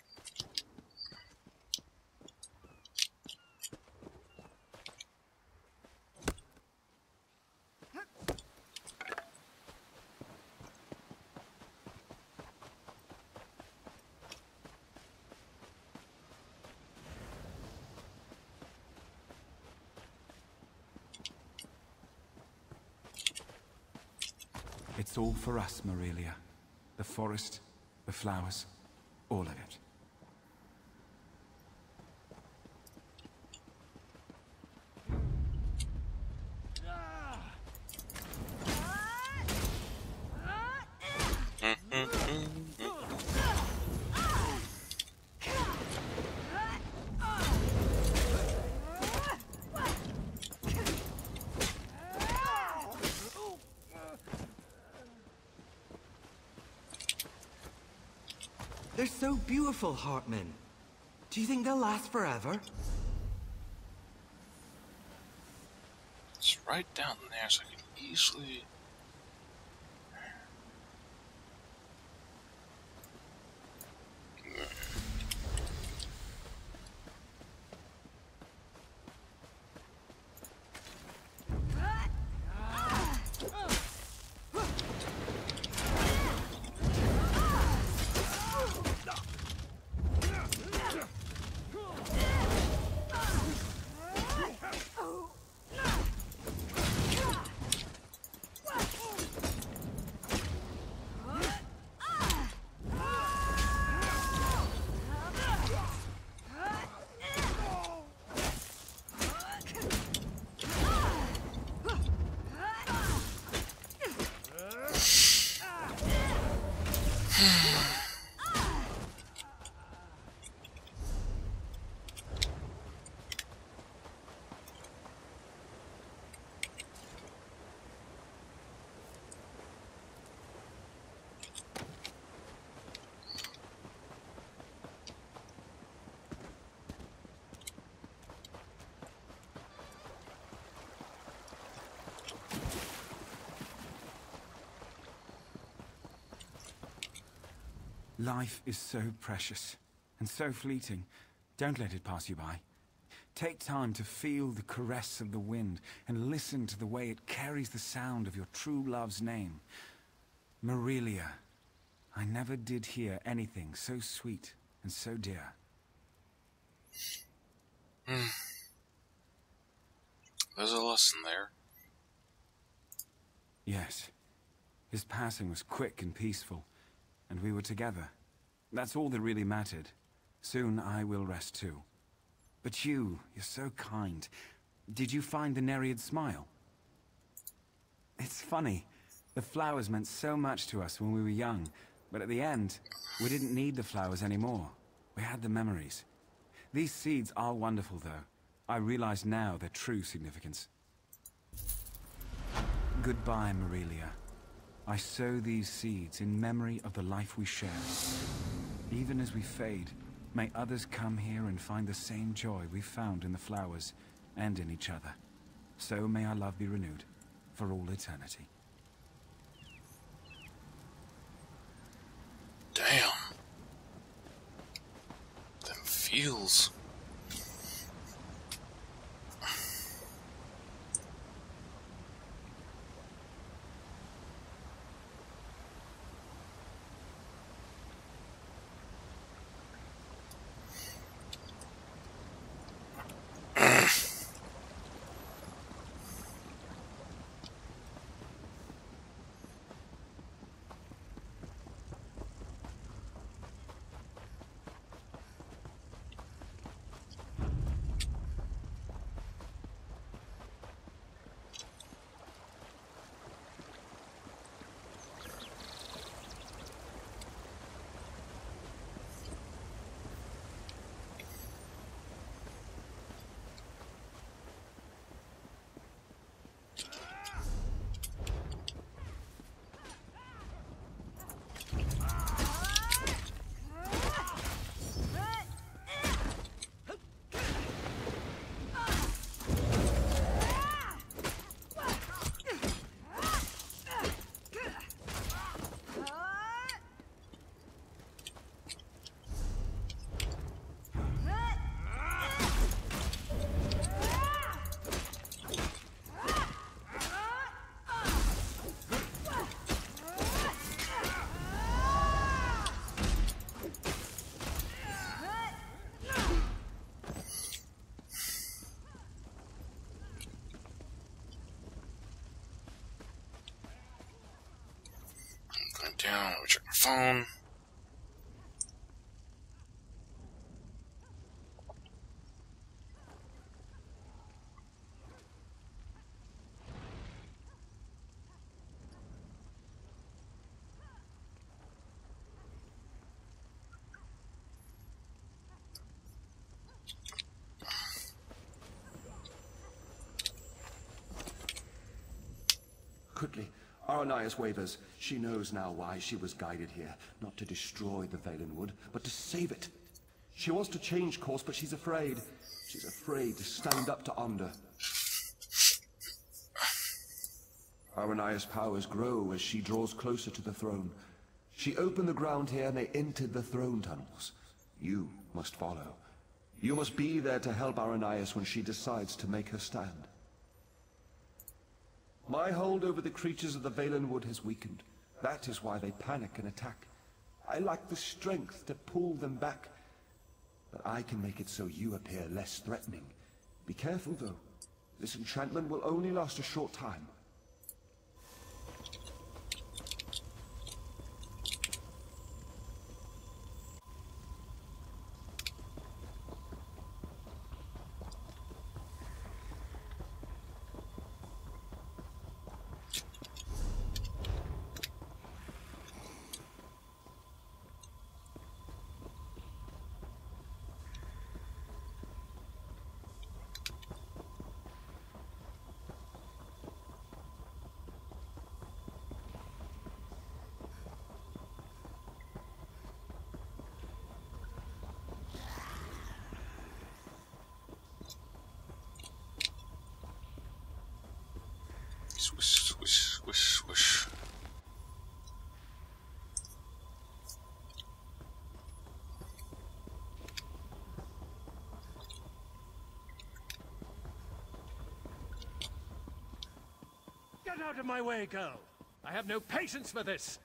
It's all for us, Marilia. The forest, the flowers, all of it. They're so beautiful, Hartman. Do you think they'll last forever? It's right down there, so I can easily... Life is so precious and so fleeting. Don't let it pass you by. Take time to feel the caress of the wind and listen to the way it carries the sound of your true love's name. Marilia, I never did hear anything so sweet and so dear. There's a lesson there. Yes. His passing was quick and peaceful, and we were together. That's all that really mattered. Soon I will rest too. But you're so kind. Did you find the Nereid smile? It's funny. The flowers meant so much to us when we were young, but at the end, we didn't need the flowers anymore. We had the memories. These seeds are wonderful, though. I realize now their true significance. Goodbye, Marilia. I sow these seeds in memory of the life we shared. Even as we fade, may others come here and find the same joy we found in the flowers and in each other. So may our love be renewed for all eternity. Damn. Them feels. went down. I'll check my phone. Quickly, Aranias wavers. She knows now why she was guided here. Not to destroy the Valenwood, but to save it. She wants to change course, but she's afraid. She's afraid to stand up to Onder. Aranias' powers grow as she draws closer to the throne. She opened the ground here and they entered the throne tunnels. You must follow. You must be there to help Aranias when she decides to make her stand. My hold over the creatures of the Valenwood has weakened. That is why they panic and attack. I lack the strength to pull them back. But I can make it so you appear less threatening. Be careful, though. This enchantment will only last a short time. Swish, swish, swish, swish. Get out of my way, girl! I have no patience for this!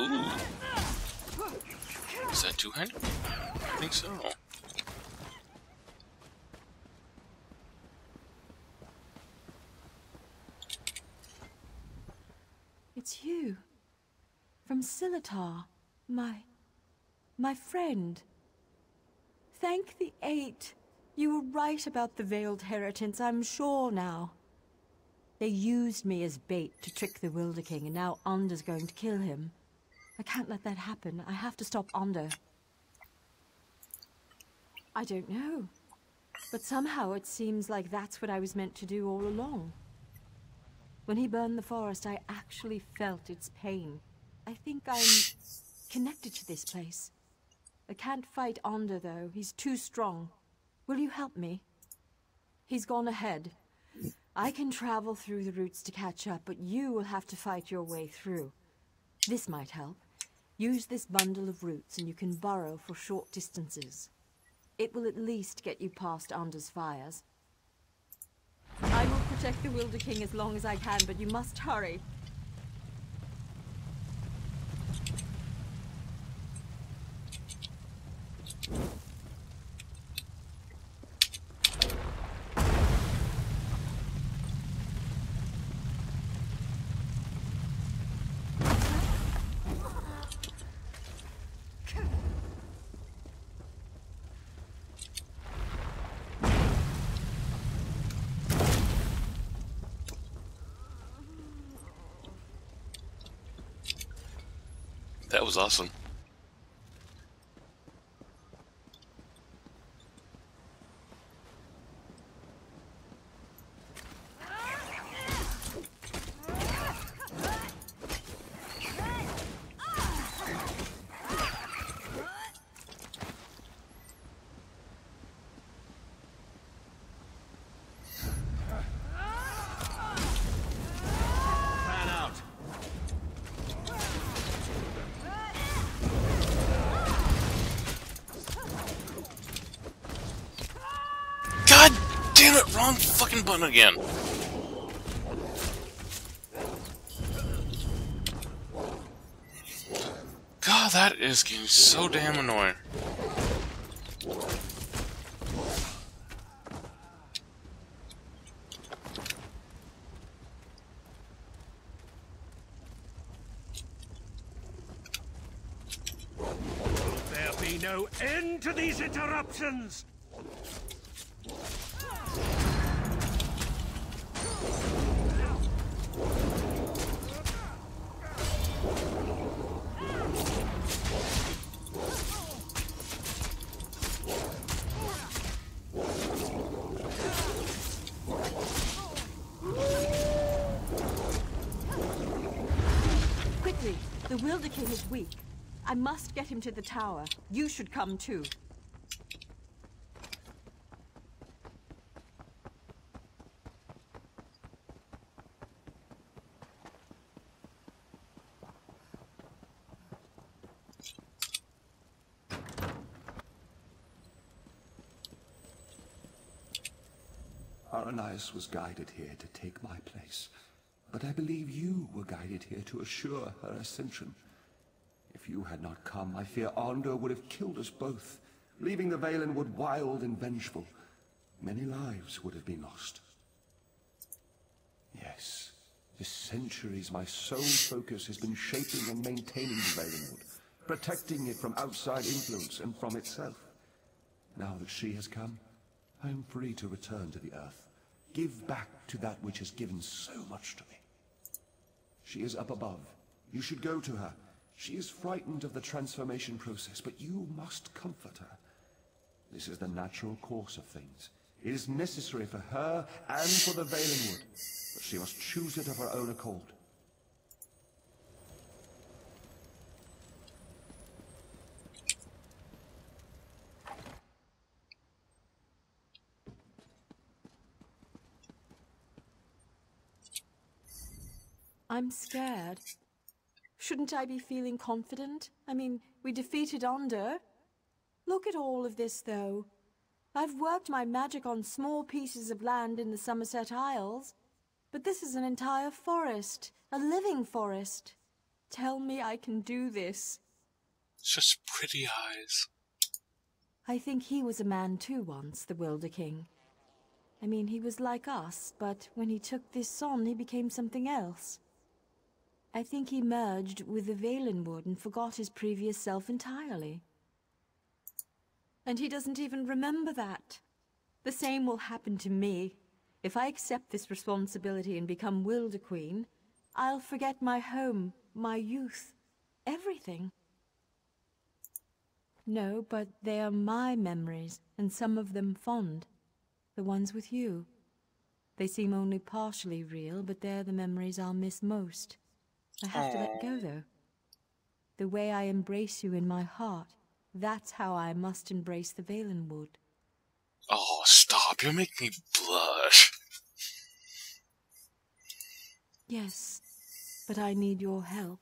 Ooh. Is that two-handed? I think so. It's you. From Silitar. My friend. Thank the Eight. You were right about the Veiled Heritance, I'm sure now. They used me as bait to trick the Wilder King, and now Onder's going to kill him. I can't let that happen. I have to stop Onder. I don't know. But somehow it seems like that's what I was meant to do all along. When he burned the forest, I actually felt its pain. I think I'm connected to this place. I can't fight Onder, though. He's too strong. Will you help me? He's gone ahead. I can travel through the roots to catch up, but you will have to fight your way through. This might help. Use this bundle of roots and you can burrow for short distances. It will at least get you past Onder's fires. I will protect the Wilder King as long as I can, but you must hurry. was awesome. God damn it, wrong fucking button again. God, that is getting so damn annoying. There be no end to these interruptions! Quickly! The Wilderking is weak. I must get him to the tower. You should come too. Aranias was guided here to take my place, but I believe you were guided here to assure her ascension. If you had not come, I fear Arndor would have killed us both, leaving the Valenwood wild and vengeful. Many lives would have been lost. Yes, for centuries my sole focus has been shaping and maintaining the Valenwood, protecting it from outside influence and from itself. Now that she has come, I am free to return to the Earth, give back to that which has given so much to me. She is up above. You should go to her. She is frightened of the transformation process, but you must comfort her. This is the natural course of things. It is necessary for her and for the Valenwood, but she must choose it of her own accord. I'm scared. Shouldn't I be feeling confident? I mean, we defeated Arndor. Look at all of this, though. I've worked my magic on small pieces of land in the Somerset Isles, but this is an entire forest, a living forest. Tell me I can do this. It's just pretty eyes. I think he was a man too once, the Wilderking. I mean, he was like us, but when he took this on, he became something else. I think he merged with the Valenwood and forgot his previous self entirely. And he doesn't even remember that. The same will happen to me. If I accept this responsibility and become Wilderqueen, I'll forget my home, my youth, everything. No, but they are my memories, and some of them fond. The ones with you. They seem only partially real, but they're the memories I'll miss most. I have to let go, though. The way I embrace you in my heart, that's how I must embrace the Valenwood. Oh, stop. You make me blush. Yes, but I need your help.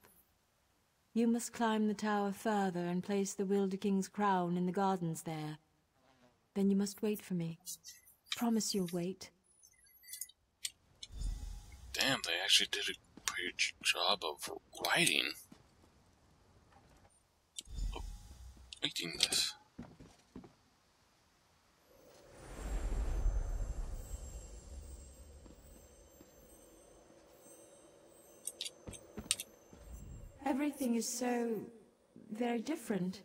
You must climb the tower further and place the Wilderking's crown in the gardens there. Then you must wait for me. Promise you'll wait. Damn, they actually did a pretty good job of writing. Writing this. Everything is so very different.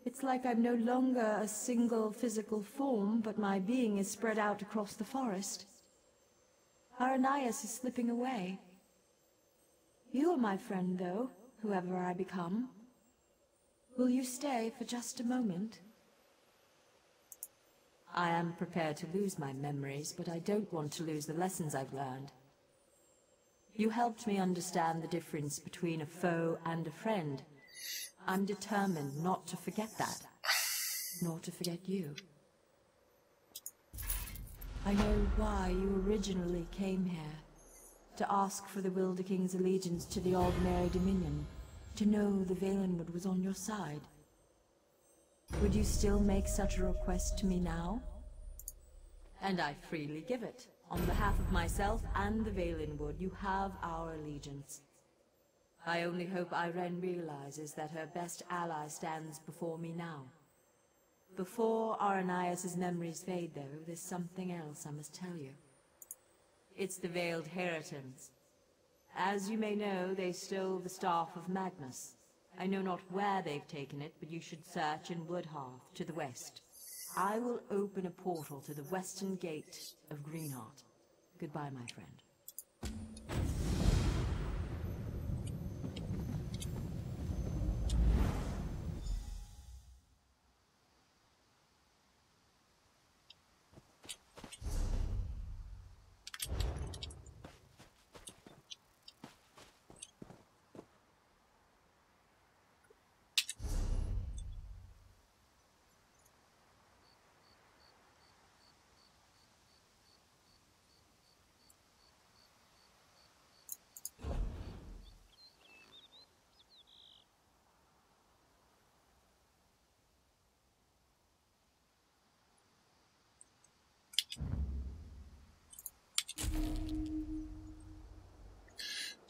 It's like I'm no longer a single physical form, but my being is spread out across the forest. Aranias is slipping away. You are my friend, though, whoever I become. Will you stay for just a moment? I am prepared to lose my memories, but I don't want to lose the lessons I've learned. You helped me understand the difference between a foe and a friend. I'm determined not to forget that, nor to forget you. I know why you originally came here. To ask for the Wilder King's allegiance to the Aldmeri Dominion. To know the Valenwood was on your side. Would you still make such a request to me now? And I freely give it. On behalf of myself and the Valenwood, you have our allegiance. I only hope Irene realizes that her best ally stands before me now. Before Aranias' memories fade, though, there's something else I must tell you. It's the Veiled Heritons. As you may know, they stole the Staff of Magnus. I know not where they've taken it, but you should search in Woodhearth, to the west. I will open a portal to the western gate of Greenheart. Goodbye, my friend.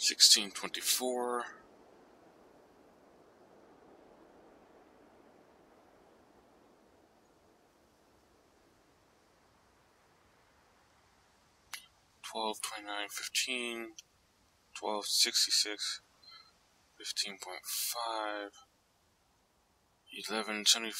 1624. $12.29.15, $12.66, 15.5, $11.75.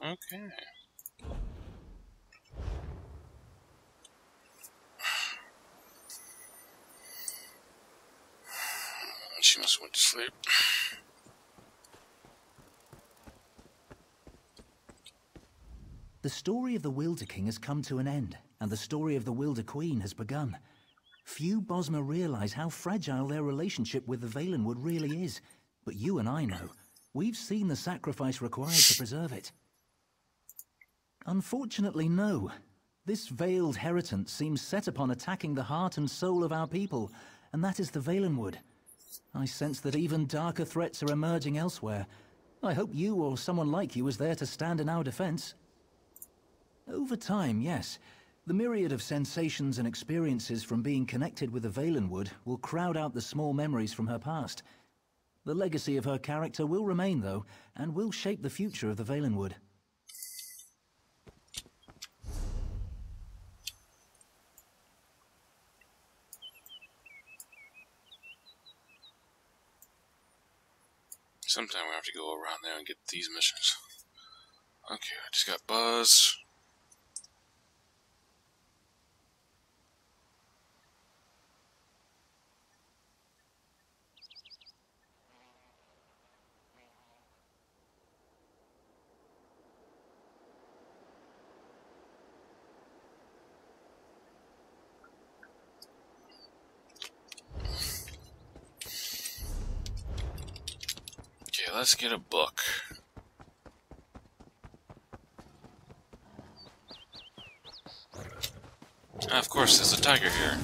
Okay. She must have went to sleep. The story of the Wilder King has come to an end, and the story of the Wilder Queen has begun. Few Bosmer realize how fragile their relationship with the Valenwood really is, but you and I know. We've seen the sacrifice required to preserve it. Unfortunately, no. This veiled heritant seems set upon attacking the heart and soul of our people, and that is the Valenwood. I sense that even darker threats are emerging elsewhere. I hope you or someone like you is there to stand in our defense. Over time, yes. The myriad of sensations and experiences from being connected with the Valenwood will crowd out the small memories from her past. The legacy of her character will remain, though, and will shape the future of the Valenwood. Sometime we have to go around there and get these missions. Okay, I just got Buzz. Let's get a book. Of course, there's a tiger here.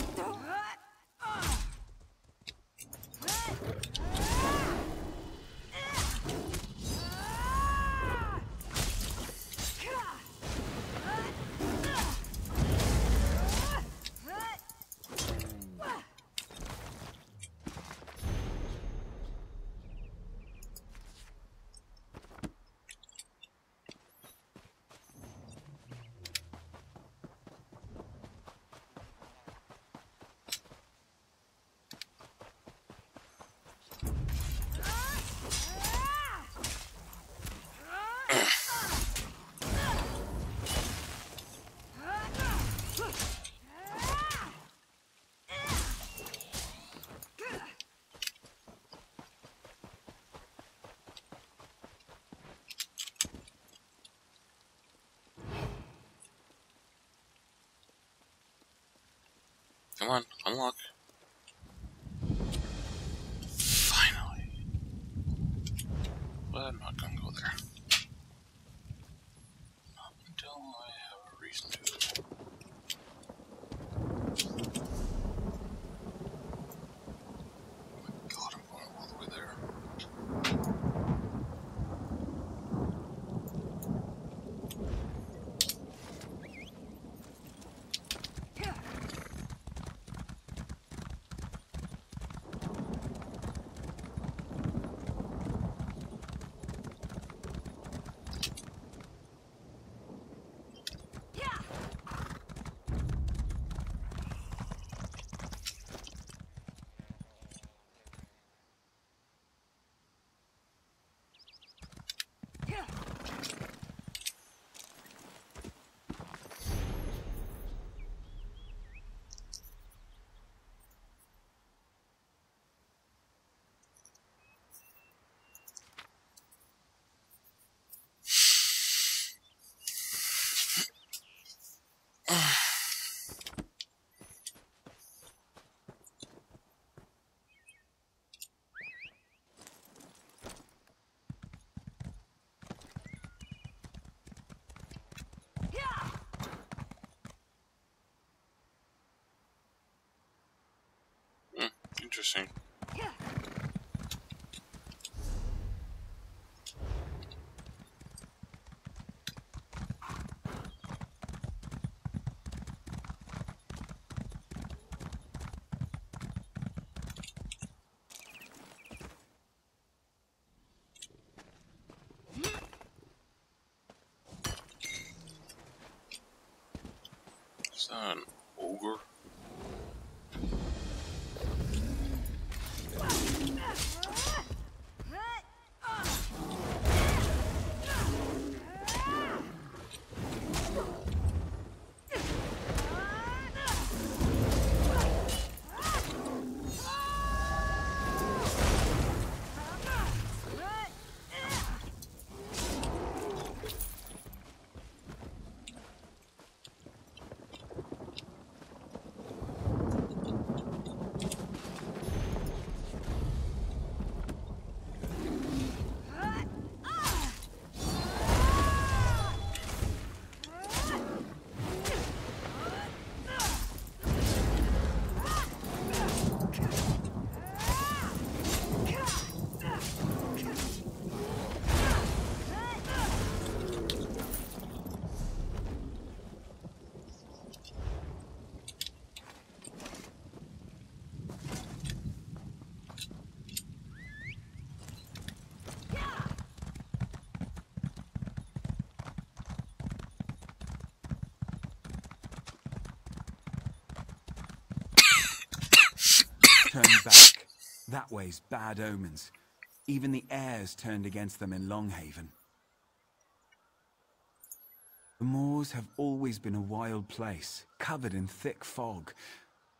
I'm not gonna go there. Not until I have a reason to. Oh my god, I'm going all the way there. Interesting. Is that an ogre? Turn back. That way's bad omens. Even the airs turned against them in Longhaven. The moors have always been a wild place, covered in thick fog.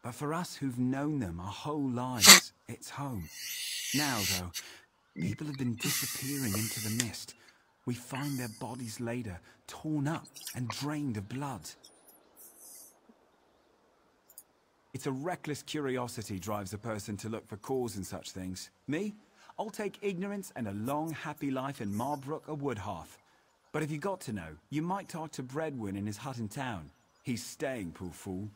But for us who've known them our whole lives, it's home. Now, though, people have been disappearing into the mist. We find their bodies later, torn up and drained of blood. It's a reckless curiosity drives a person to look for cause in such things. Me? I'll take ignorance and a long, happy life in Marbrook or Woodhearth. But if you got to know, you might talk to Bredwin in his hut in town. He's staying, poor fool.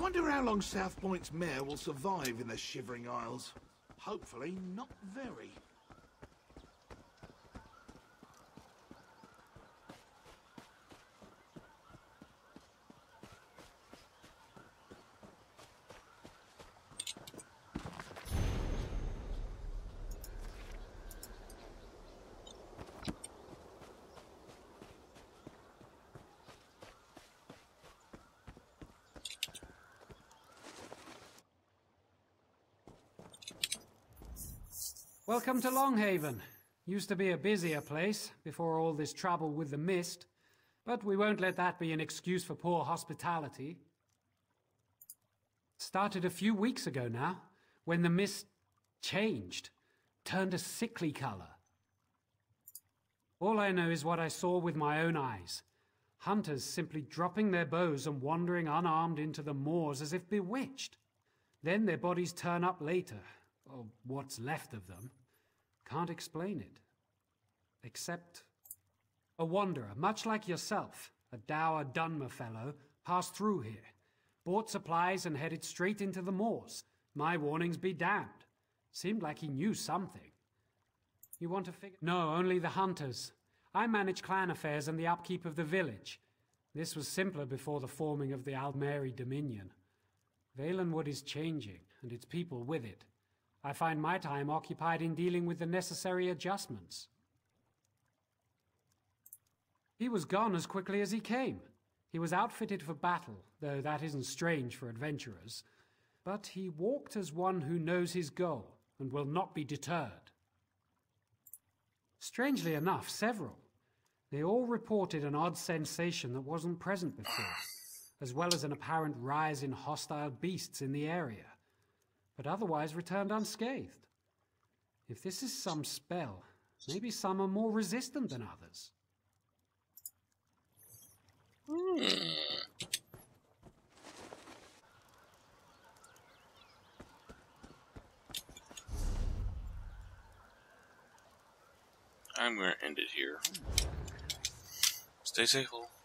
wonder how long South Point's mayor will survive in the Shivering Isles. Hopefully not very. Welcome to Longhaven. Used to be a busier place before all this trouble with the mist, but we won't let that be an excuse for poor hospitality. Started a few weeks ago now, when the mist changed, turned a sickly color. All I know is what I saw with my own eyes. Hunters simply dropping their bows and wandering unarmed into the moors as if bewitched. Then their bodies turn up later, or what's left of them. Can't explain it. Except a wanderer, much like yourself, a dour Dunmer fellow, passed through here, bought supplies and headed straight into the moors. My warnings be damned. Seemed like he knew something. You want to figure? No, only the hunters. I manage clan affairs and the upkeep of the village. This was simpler before the forming of the Aldmeri Dominion. Valenwood is changing, and its people with it. I find my time occupied in dealing with the necessary adjustments. He was gone as quickly as he came. He was outfitted for battle, though that isn't strange for adventurers. But he walked as one who knows his goal, and will not be deterred. Strangely enough, several. They all reported an odd sensation that wasn't present before, as well as an apparent rise in hostile beasts in the area, but otherwise returned unscathed. If this is some spell, maybe some are more resistant than others. I'm going to end it here. Stay safe, all.